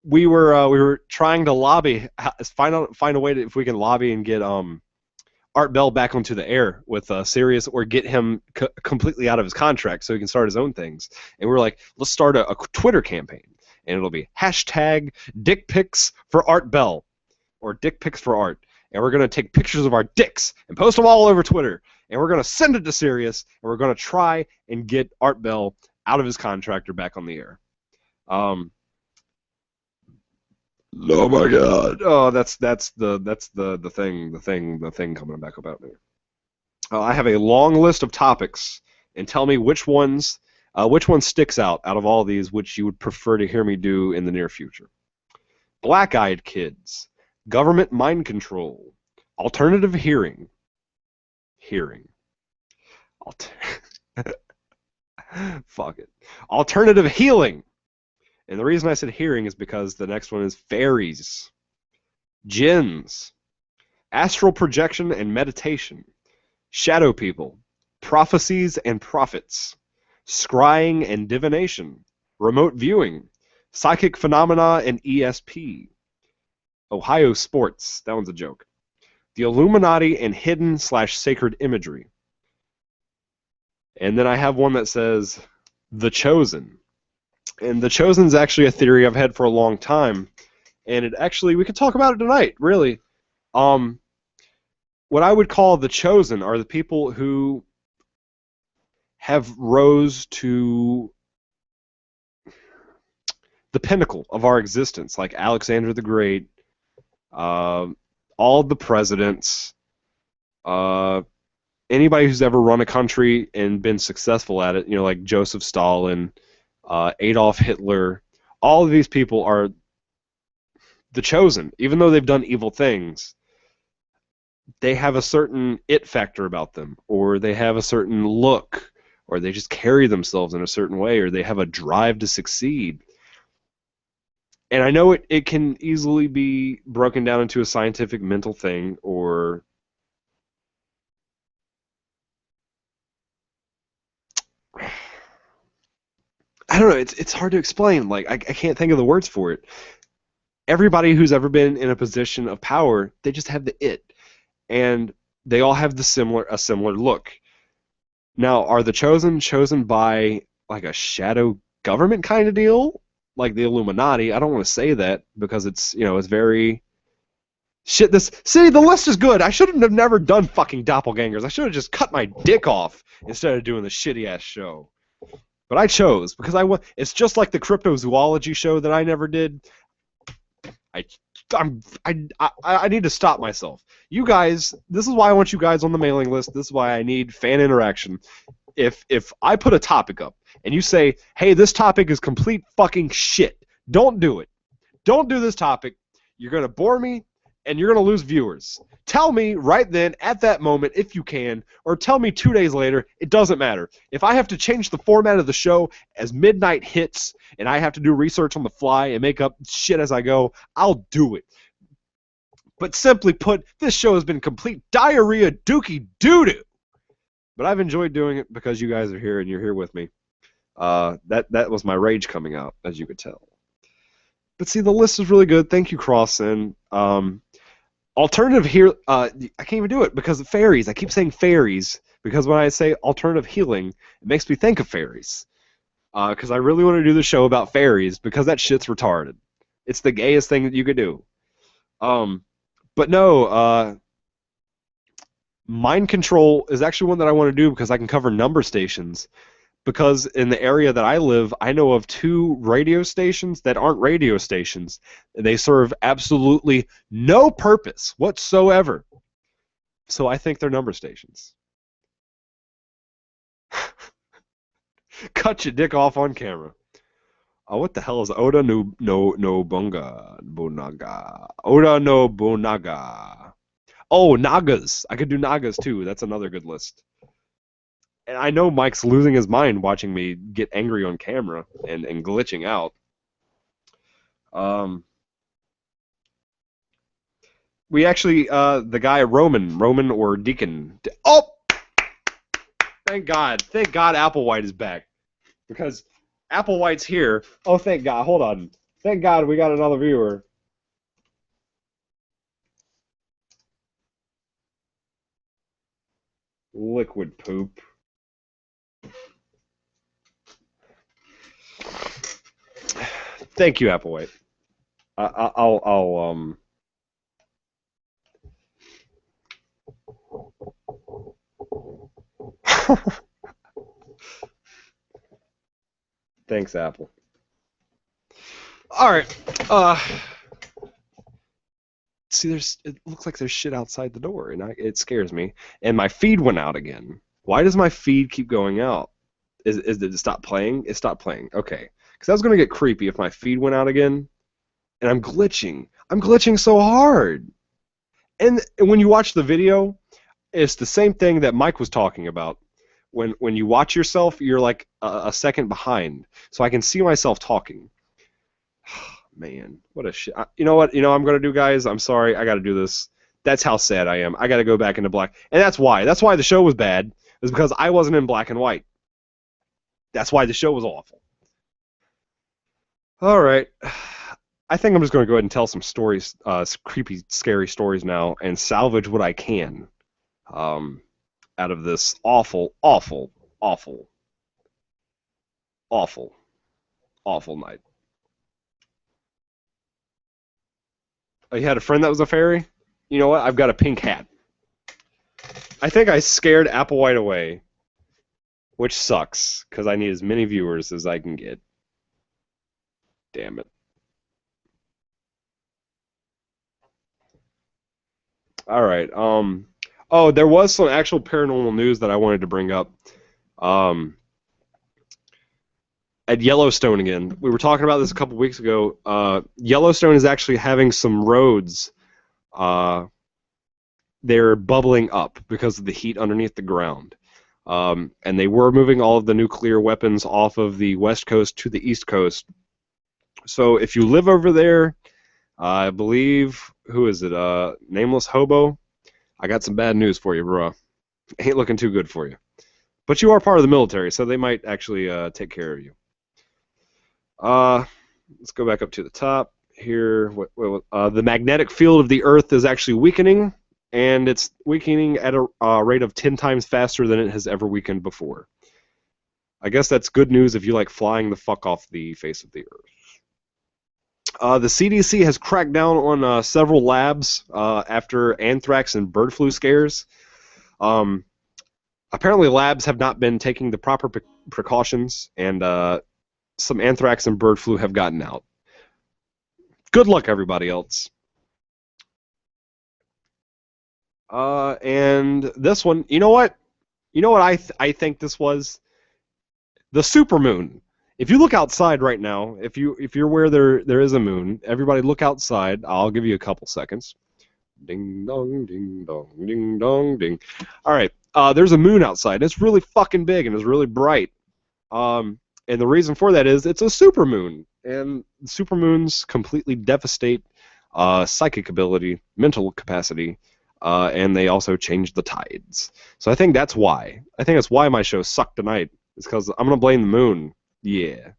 We were trying to lobby, find a way to, if we can lobby and get Art Bell back onto the air with Sirius, or get him completely out of his contract so he can start his own things. And we were like, let's start a Twitter campaign, and it'll be hashtag dick pics for Art Bell, or dick pics for Art. And we're going to take pictures of our dicks and post them all over Twitter. And we're going to send it to Sirius, and we're going to try and get Art Bell out of his contract or back on the air. Oh my God! Oh, that's the thing coming back about me. I have a long list of topics, and tell me which one sticks out of all these, which you would prefer to hear me do in the near future. Black-eyed kids, government mind control, alternative hearing. Fuck it. Alternative healing. And the reason I said hearing is because the next one is fairies, jinns, astral projection and meditation, shadow people, prophecies and prophets, scrying and divination, remote viewing, psychic phenomena and ESP, Ohio sports, that one's a joke, the Illuminati and hidden/sacred imagery. And then I have one that says the chosen. And the chosen is actually a theory I've had for a long time, and we could talk about it tonight, really. What I would call the chosen are the people who have rose to the pinnacle of our existence, like Alexander the Great, all the presidents, anybody who's ever run a country and been successful at it, like Joseph Stalin, Adolf Hitler. All of these people are the chosen. Even though they've done evil things, they have a certain it factor about them, or they have a certain look, or they just carry themselves in a certain way, or they have a drive to succeed. And I know it can easily be broken down into a scientific mental thing, or I don't know, it's hard to explain. Like, I can't think of the words for it. Everybody who's ever been in a position of power, they just have the it. And they all have a similar look. Now, are the chosen by like a shadow government kind of deal? Like the Illuminati? I don't want to say that because it's very shit. The list is good. I shouldn't have never done fucking Doppelgangers. I should have just cut my dick off instead of doing the shitty ass show. But I chose because it's just like the cryptozoology show that I never did. I need to stop myself. You guys, this is why I want you guys on the mailing list. This is why I need fan interaction. If I put a topic up and you say, hey, this topic is complete fucking shit, don't do it. Don't do this topic. You're going to bore me and you're going to lose viewers. Tell me right then, at that moment, if you can, or tell me 2 days later, it doesn't matter. If I have to change the format of the show as midnight hits and I have to do research on the fly and make up shit as I go, I'll do it. But simply put, this show has been complete diarrhea dookie doo-doo. But I've enjoyed doing it because you guys are here and you're here with me. That was my rage coming out, as you could tell. But see, the list is really good. Thank you, Crossin. Alternative here, I can't even do it because of fairies. I keep saying fairies because when I say alternative healing, it makes me think of fairies. Because I really want to do the show about fairies because that shit's retarded. It's the gayest thing that you could do. But no, mind control is actually one that I want to do because I can cover number stations. Because in the area that I live, I know of 2 radio stations that aren't radio stations. They serve absolutely no purpose whatsoever. So I think they're number stations. Cut your dick off on camera. What the hell is Oda no Bunga Bunaga? Oda no Bunaga. Oh, Nagas. I could do Nagas too. That's another good list. And I know Mike's losing his mind watching me get angry on camera and glitching out. We actually, the guy Roman or Deacon. Oh, thank God. Thank God Applewhite is back. Because Applewhite's here. Oh, thank God. Hold on. Thank God we got another viewer. Liquid poop. Thank you, Applewhite. I'll Thanks, Apple. All right. See, it looks like there's shit outside the door, and it scares me. And my feed went out again. Why does my feed keep going out? Did it stop playing? It stopped playing. Okay. Because that was going to get creepy if my feed went out again. And I'm glitching. I'm glitching so hard. And when you watch the video, it's the same thing that Mike was talking about. When you watch yourself, you're like a second behind. So I can see myself talking. Man, what a shit. You know what? I'm going to do, guys? I'm sorry. I got to do this. That's how sad I am. I got to go back into black. And that's why. That's why the show was bad. Is because I wasn't in black and white. That's why the show was awful. All right. I think I'm just going to go ahead and tell some stories, creepy, scary stories now, and salvage what I can out of this awful, awful, awful, awful, awful night. Oh, you had a friend that was a fairy? You know what? I've got a pink hat. I think I scared Applewhite away, which sucks, because I need as many viewers as I can get. Damn it. All right. Oh, there was some actual paranormal news that I wanted to bring up. At Yellowstone again. We were talking about this a couple weeks ago. Yellowstone is actually having some roads. They're bubbling up because of the heat underneath the ground. And they were moving all of the nuclear weapons off of the west coast to the east coast. So if you live over there, I believe, who is it? Nameless Hobo? I got some bad news for you, bro. Ain't looking too good for you. But you are part of the military, so they might actually take care of you. Let's go back up to the top here. The magnetic field of the Earth is actually weakening, and it's weakening at a rate of 10 times faster than it has ever weakened before. I guess that's good news if you like flying the fuck off the face of the Earth. The CDC has cracked down on several labs after anthrax and bird flu scares. Apparently, labs have not been taking the proper precautions, and some anthrax and bird flu have gotten out. Good luck, everybody else. And this one, you know what? You know what I think this was? The supermoon. If you look outside right now, if you're where there is a moon, everybody look outside. I'll give you a couple seconds. Ding dong, ding dong, ding dong, ding. All right, there's a moon outside. It's really fucking big and it's really bright. And the reason for that is it's a supermoon, and supermoons completely devastate psychic ability, mental capacity, and they also change the tides. So I think that's why. I think that's why my show sucked tonight. It's because I'm gonna blame the moon. Yeah.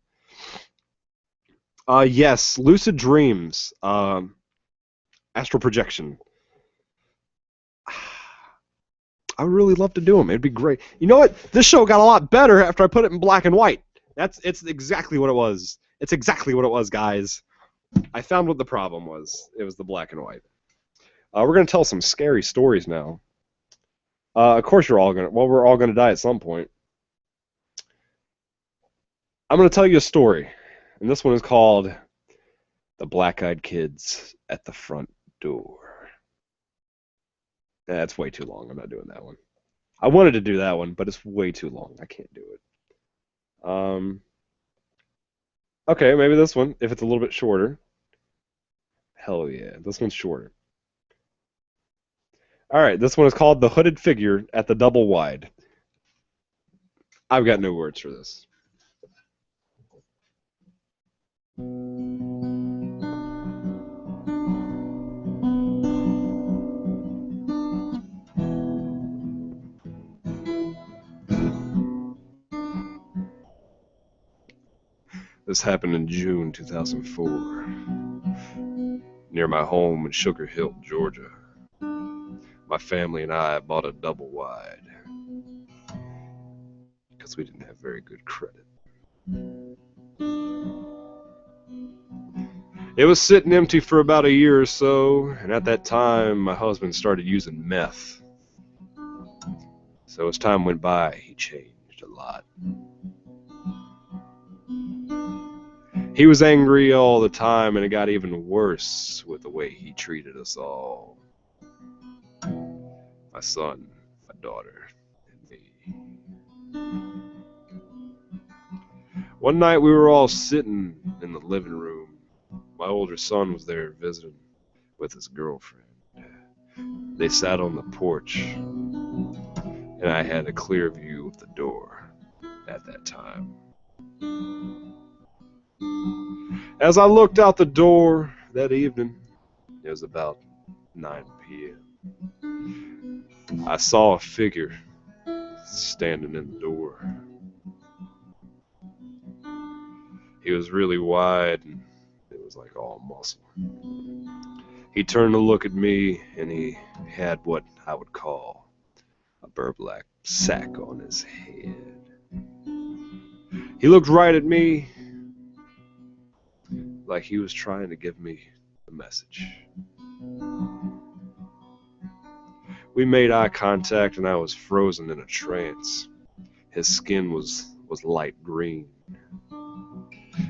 Yes, lucid dreams, astral projection. I would really love to do them. It'd be great. You know what? This show got a lot better after I put it in black and white. It's exactly what it was. It's exactly what it was, guys. I found what the problem was. It was the black and white. We're gonna tell some scary stories now. Of course, we're all gonna die at some point. I'm gonna tell you a story, and this one is called "The Black-Eyed Kids at the Front Door." That's way too long. I'm not doing that one. I wanted to do that one, but it's way too long. I can't do it. Okay, maybe this one, if it's a little bit shorter. Hell yeah, this one's shorter. All right, this one is called The Hooded Figure at the Double Wide. I've got no words for this. This happened in June 2004, near my home in Sugar Hill, Georgia. My family and I bought a double wide because we didn't have very good credit. It was sitting empty for about a year or so, and at that time, my husband started using meth. So as time went by, he changed a lot. He was angry all the time, and it got even worse with the way he treated us all. My son, my daughter, and me. One night we were all sitting in the living room. My older son was there visiting with his girlfriend. They sat on the porch, and I had a clear view of the door at that time. As I looked out the door that evening, it was about 9 p.m. I saw a figure standing in the door. He was really wide, and it was like all muscle. He turned to look at me, and he had what I would call a burlap sack on his head. He looked right at me like he was trying to give me a message. We made eye contact, and I was frozen in a trance. His skin was light green.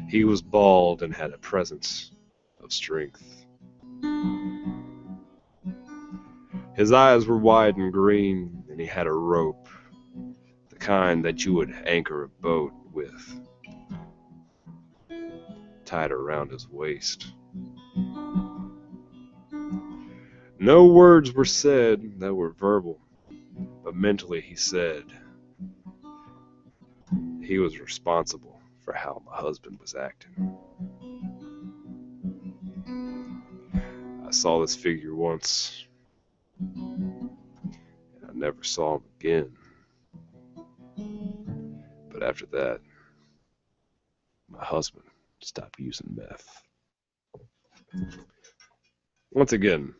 He was bald and had a presence of strength. His eyes were wide and green, and he had a rope, the kind that you would anchor a boat with, tied around his waist. No words were said that were verbal, but mentally he said he was responsible for how my husband was acting. I saw this figure once, and I never saw him again. But after that, my husband stopped using meth. Once again,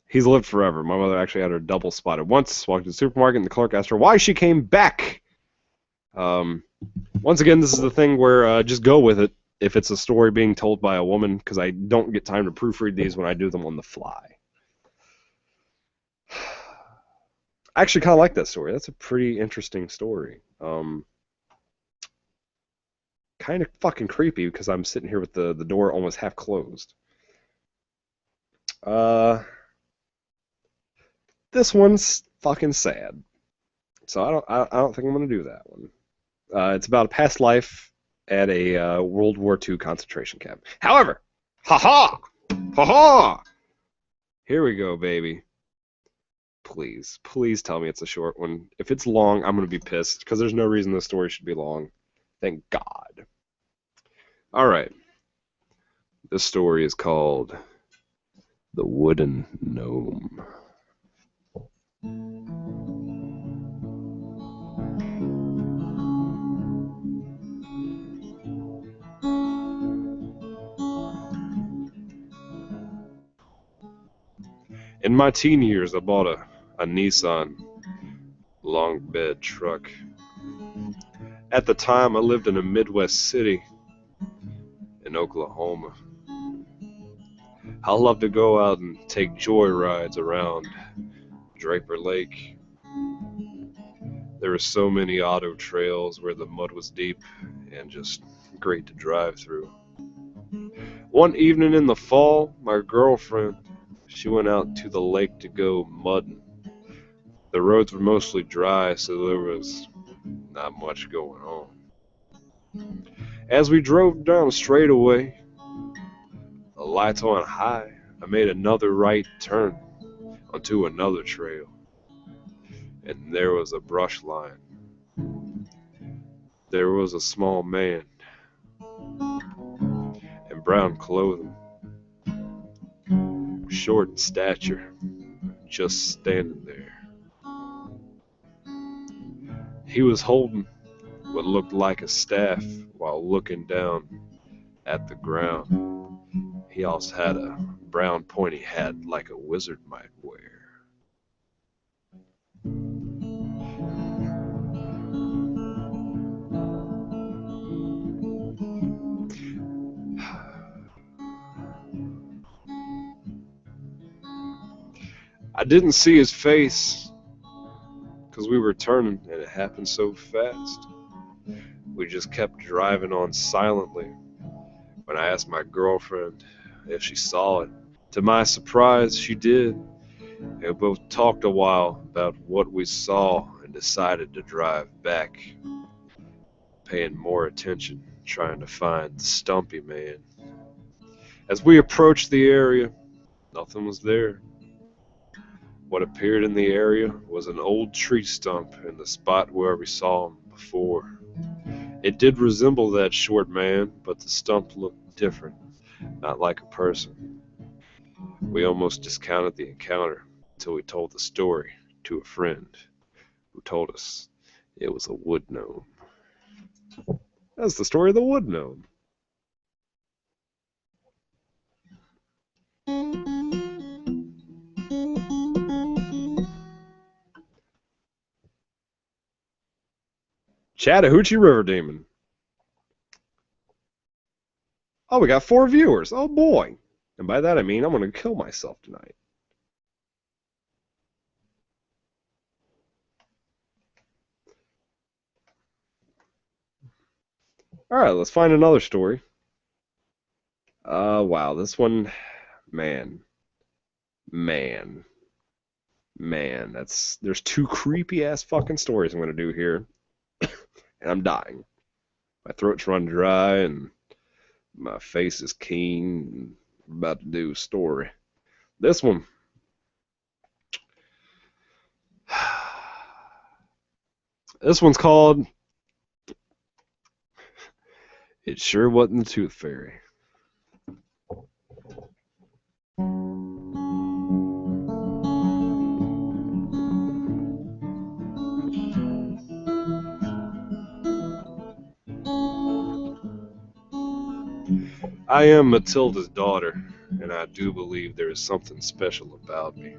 he's lived forever. My mother actually had her double spotted once, walked to the supermarket, and the clerk asked her why she came back. Once again, this is the thing where just go with it if it's a story being told by a woman, because I don't get time to proofread these when I do them on the fly. I actually kind of like that story. That's a pretty interesting story. Kind of fucking creepy because I'm sitting here with the door almost half closed. This one's fucking sad, so I don't think I'm gonna do that one. It's about a past life at a World War II concentration camp. However, ha ha, here we go, baby. Please tell me it's a short one. If it's long, I'm gonna be pissed because there's no reason this story should be long. Thank God. All right. This story is called The Wooden Gnome. In my teen years, I bought a Nissan long bed truck. At the time, I lived in a Midwest city in Oklahoma. I loved to go out and take joy rides around Draper Lake. There were so many auto trails where the mud was deep and just great to drive through. One evening in the fall, my girlfriend, she went out to the lake to go mudding. The roads were mostly dry, so there was not much going on. As we drove down the straightaway, the lights on high, I made another right turn onto another trail, and there was a brush line. There was a small man in brown clothing, short in stature, just standing there. He was holding what looked like a staff while looking down at the ground. He also had a brown pointy hat like a wizard might wear. I didn't see his face because we were turning and it happened so fast. We just kept driving on silently when I asked my girlfriend if she saw it. To my surprise, she did. And we both talked a while about what we saw and decided to drive back, paying more attention, trying to find the stumpy man. As we approached the area, nothing was there. What appeared in the area was an old tree stump in the spot where we saw him before. It did resemble that short man, but the stump looked different, not like a person. We almost discounted the encounter until we told the story to a friend who told us it was a wood gnome. That's the story of the wood gnome. Chattahoochee River Demon. Oh, we got 4 viewers. Oh boy. And by that I mean I'm going to kill myself tonight. Alright, let's find another story. Wow, this one, man, there's 2 creepy ass fucking stories I'm gonna do here, and I'm dying. My throat's run dry and my face is keen. And I'm about to do a story. This one, this one's called "It Sure Wasn't the Tooth Fairy." I am Matilda's daughter, and I do believe there is something special about me.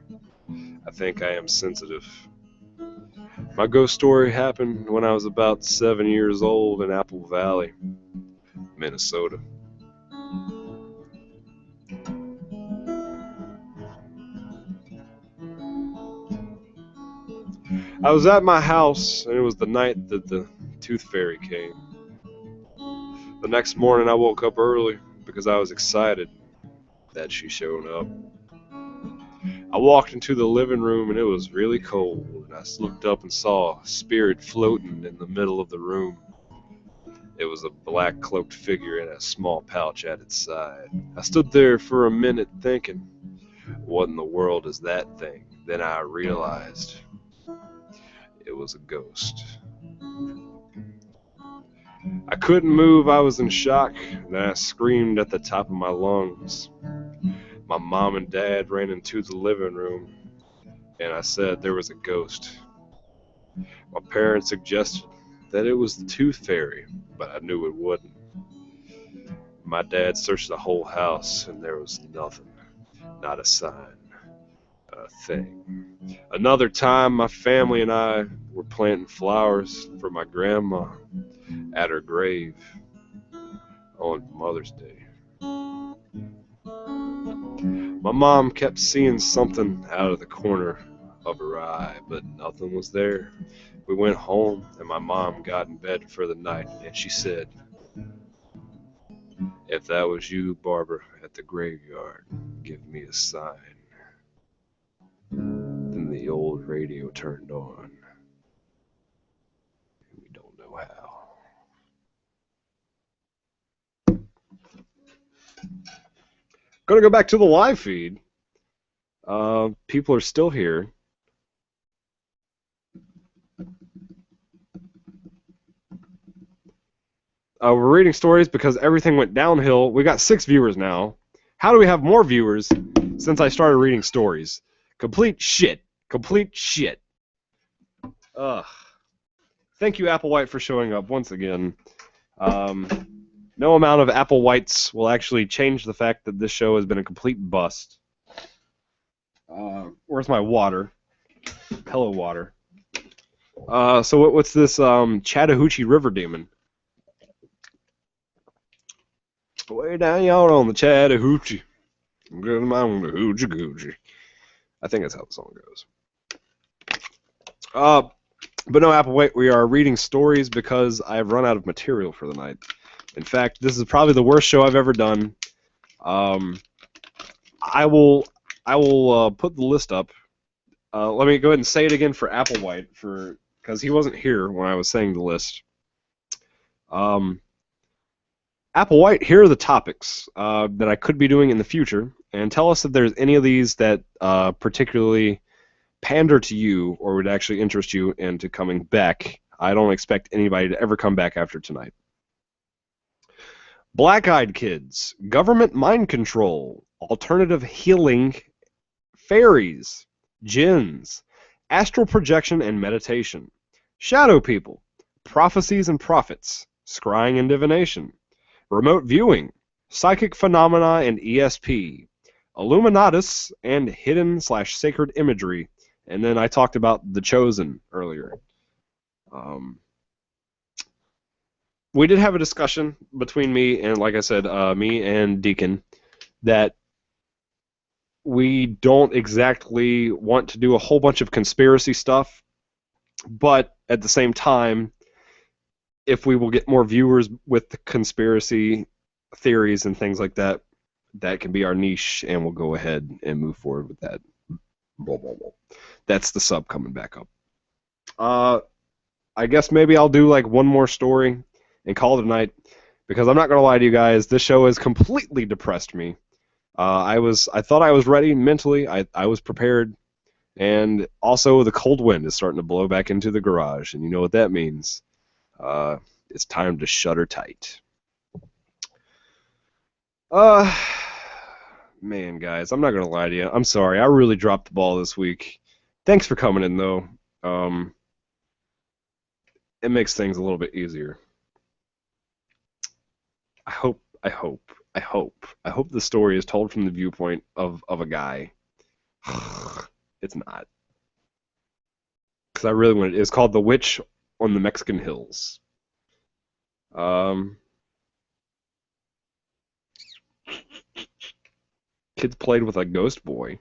I think I am sensitive. My ghost story happened when I was about 7 years old in Apple Valley, Minnesota. I was at my house, and it was the night that the tooth fairy came. The next morning I woke up early because I was excited that she showed up. I walked into the living room and it was really cold, and I looked up and saw a spirit floating in the middle of the room. It was a black cloaked figure in a small pouch at its side. I stood there for a minute thinking, what in the world is that thing? Then I realized it was a ghost. I couldn't move, I was in shock, and I screamed at the top of my lungs. My mom and dad ran into the living room, and I said there was a ghost. My parents suggested that it was the tooth fairy, but I knew it wouldn't. My dad searched the whole house, and there was nothing, not a sign, a thing. Another time, my family and I were planting flowers for my grandma at her grave on Mother's Day. My mom kept seeing something out of the corner of her eye, but nothing was there. We went home, and my mom got in bed for the night, and she said, "If that was you, Barbara, at the graveyard, give me a sign." Then the old radio turned on. We don't know how. Gonna go back to the live feed. People are still here. We're reading stories because everything went downhill. We got 6 viewers now. How do we have more viewers since I started reading stories? Complete shit. Complete shit. Ugh. Thank you, Applewhite, for showing up once again. No amount of Applewhites will actually change the fact that this show has been a complete bust. Where's my water? Hello, water. So what's this Chattahoochee River Demon? Way down yonder on the Chattahoochee. Good on the hoochie coochie. I think that's how the song goes. But no, Applewhite, we are reading stories because I've run out of material for the night. In fact, this is probably the worst show I've ever done. I will put the list up. Let me go ahead and say it again for Applewhite, because he wasn't here when I was saying the list. Applewhite, here are the topics that I could be doing in the future, and tell us if there's any of these that particularly pander to you or would actually interest you into coming back. I don't expect anybody to ever come back after tonight. Black-eyed kids, government mind control, alternative healing, fairies, jinns, astral projection and meditation, shadow people, prophecies and prophets, scrying and divination, remote viewing, psychic phenomena and ESP, Illuminatus and hidden/sacred imagery, and then I talked about The Chosen earlier. We did have a discussion between me and, like I said, me and Deacon, that we don't exactly want to do a whole bunch of conspiracy stuff, but at the same time, if we will get more viewers with the conspiracy theories and things like that, that can be our niche, and we'll go ahead and move forward with that. That's the sub coming back up. I guess maybe I'll do like one more story and call it a night, because I'm not going to lie to you guys, this show has completely depressed me. I thought I was ready mentally, I was prepared, and also the cold wind is starting to blow back into the garage, and you know what that means. It's time to shutter tight. Man, guys, I'm not going to lie to you. I'm sorry, I really dropped the ball this week. Thanks for coming in, though. It makes things a little bit easier. I hope the story is told from the viewpoint of a guy. It's not. Because I really want it. It's called The Witch on the Mexican Hills. Kids played with a ghost boy.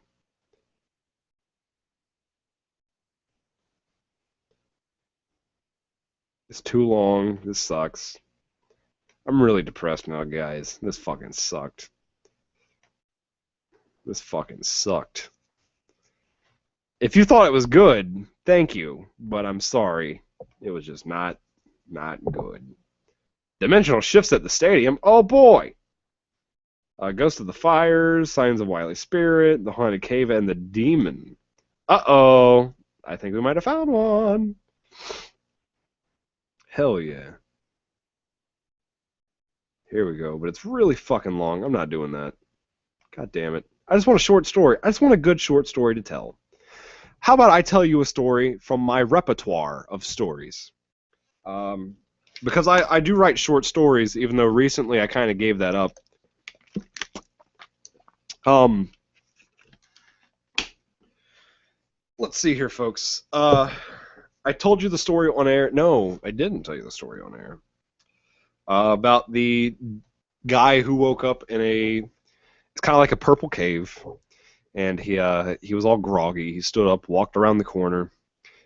It's too long. This sucks. I'm really depressed now, guys. This fucking sucked. This fucking sucked. If you thought it was good, thank you, but I'm sorry. It was just not good. Dimensional shifts at the stadium. Oh boy! Ghost of the Fires, Signs of Wily Spirit, The Haunted Cave, and The Demon. Uh-oh! I think we might have found one. Hell yeah. Here we go, but it's really fucking long. I'm not doing that. God damn it. I just want a short story. I just want a good short story to tell. How about I tell you a story from my repertoire of stories? Because I do write short stories, even though recently I kind of gave that up. Let's see here, folks. I told you the story on air. No, I didn't tell you the story on air. About the guy who woke up in it's kind of like a purple cave, and he was all groggy. He stood up, walked around the corner,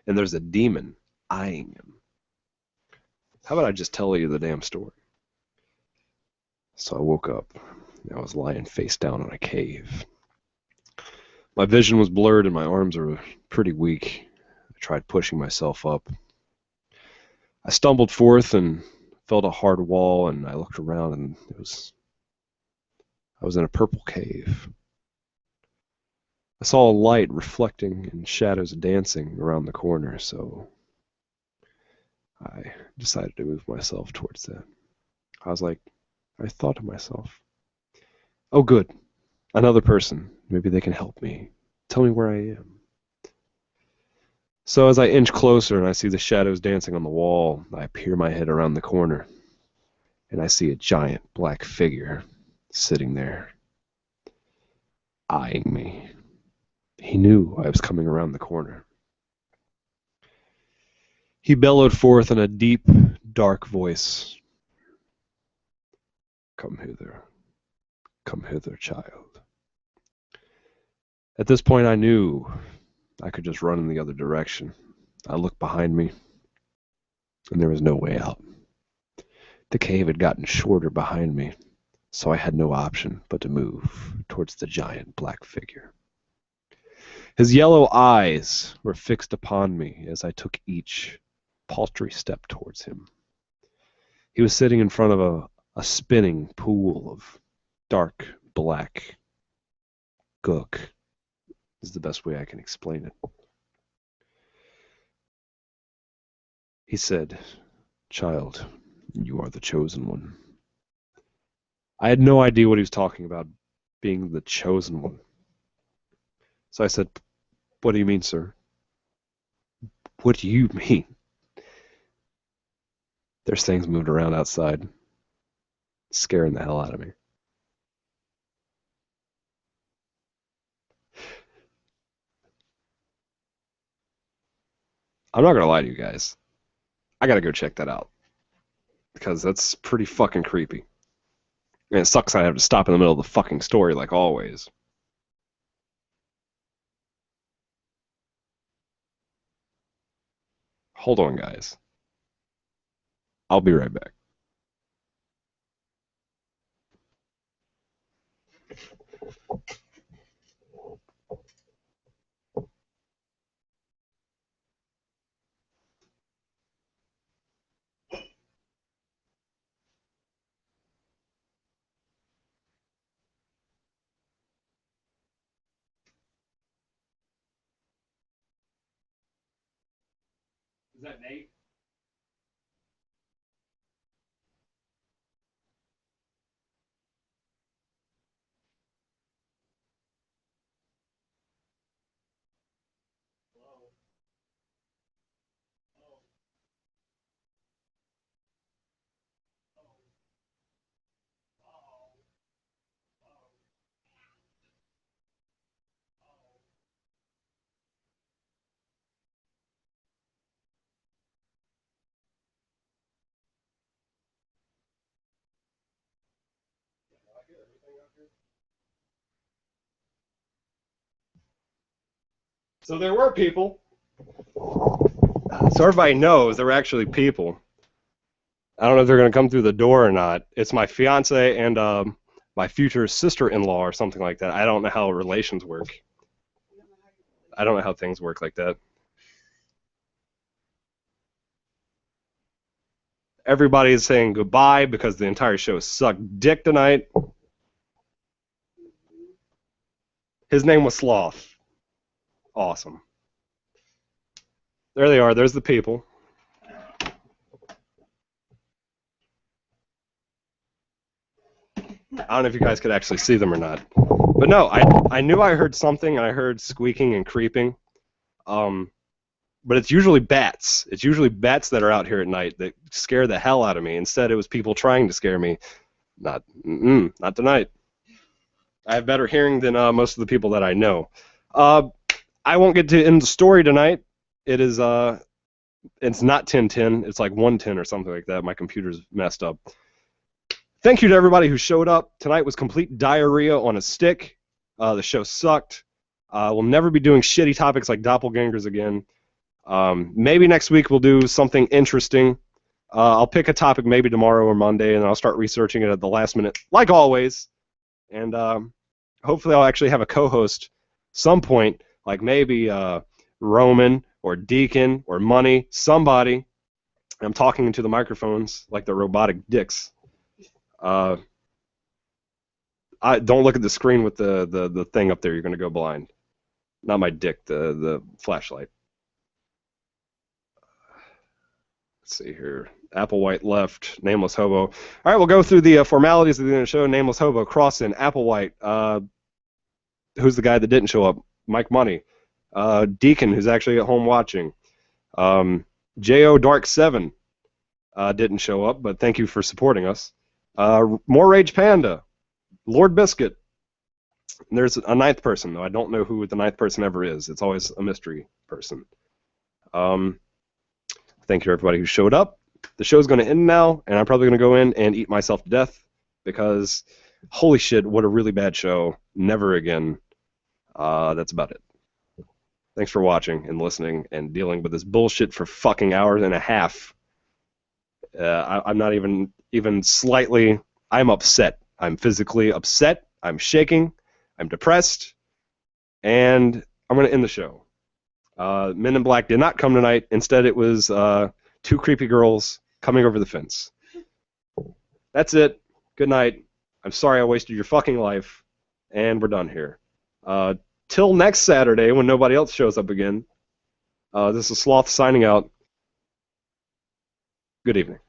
and there's a demon eyeing him. How about I just tell you the damn story? So I woke up, and I was lying face down in a cave. My vision was blurred, and my arms were pretty weak. I tried pushing myself up. I stumbled forth and felt a hard wall, and I looked around, and I was in a purple cave. I saw a light reflecting and shadows dancing around the corner, so I decided to move myself towards that. I thought to myself, oh good, another person. Maybe they can help me. Tell me where I am. So as I inch closer and I see the shadows dancing on the wall, I peer my head around the corner, and I see a giant black figure sitting there, eyeing me. He knew I was coming around the corner. He bellowed forth in a deep, dark voice, come hither, child. At this point I knew I could just run in the other direction. I looked behind me, and there was no way out. The cave had gotten shorter behind me, so I had no option but to move towards the giant black figure. His yellow eyes were fixed upon me as I took each paltry step towards him. He was sitting in front of a spinning pool of dark black gook, is the best way I can explain it. He said, child, you are the chosen one. I had no idea what he was talking about, being the chosen one. So I said, what do you mean, sir? What do you mean? There's things moved around outside, scaring the hell out of me. I'm not going to lie to you guys. I got to go check that out, because that's pretty fucking creepy. And it sucks I have to stop in the middle of the fucking story like always. Hold on, guys. I'll be right back. Is that Nate? So there were people. So everybody knows there were actually people. I don't know if they're going to come through the door or not. It's my fiance and my future sister-in-law or something like that. I don't know how relations work. I don't know how things work like that. Everybody is saying goodbye because the entire show sucked dick tonight. His name was Sloth. Awesome. There they are. There's the people. I don't know if you guys could actually see them or not. But no, I knew I heard something, and I heard squeaking and creeping. But it's usually bats. It's usually bats that are out here at night that scare the hell out of me. Instead, it was people trying to scare me. Not tonight. I have better hearing than most of the people that I know. I won't get to end the story tonight. It is it's not 10:10. It's like 1:10 or something like that. My computer's messed up. Thank you to everybody who showed up. Tonight was complete diarrhea on a stick. The show sucked. We'll never be doing shitty topics like Doppelgangers again. Maybe next week we'll do something interesting. I'll pick a topic maybe tomorrow or Monday, and I'll start researching it at the last minute, like always. And hopefully I'll actually have a co-host some point, like maybe Roman or Deacon or Money, somebody. I'm talking into the microphones like the robotic dicks. don't look at the screen with the thing up there. You're gonna go blind. Not my dick. The flashlight. Let's see here. Applewhite left. Nameless Hobo. All right, we'll go through the formalities of the end of the show. Nameless Hobo, Crossin, Applewhite. Who's the guy that didn't show up? Mike Money. Deacon, who's actually at home watching. J.O. Dark 7 didn't show up, but thank you for supporting us. More Rage Panda. Lord Biscuit. And there's a ninth person, though. I don't know who the ninth person ever is. It's always a mystery person. Thank you to everybody who showed up. The show's going to end now, and I'm probably going to go in and eat myself to death because, holy shit, what a really bad show. Never again. That's about it. Thanks for watching and listening and dealing with this bullshit for fucking hours and a half. I'm not even slightly... I'm upset. I'm physically upset. I'm shaking. I'm depressed. And I'm going to end the show. Men in Black did not come tonight. Instead, it was two creepy girls coming over the fence. That's it. Good night. I'm sorry I wasted your fucking life. And we're done here. Till next Saturday when nobody else shows up again. This is Sloth signing out. Good evening.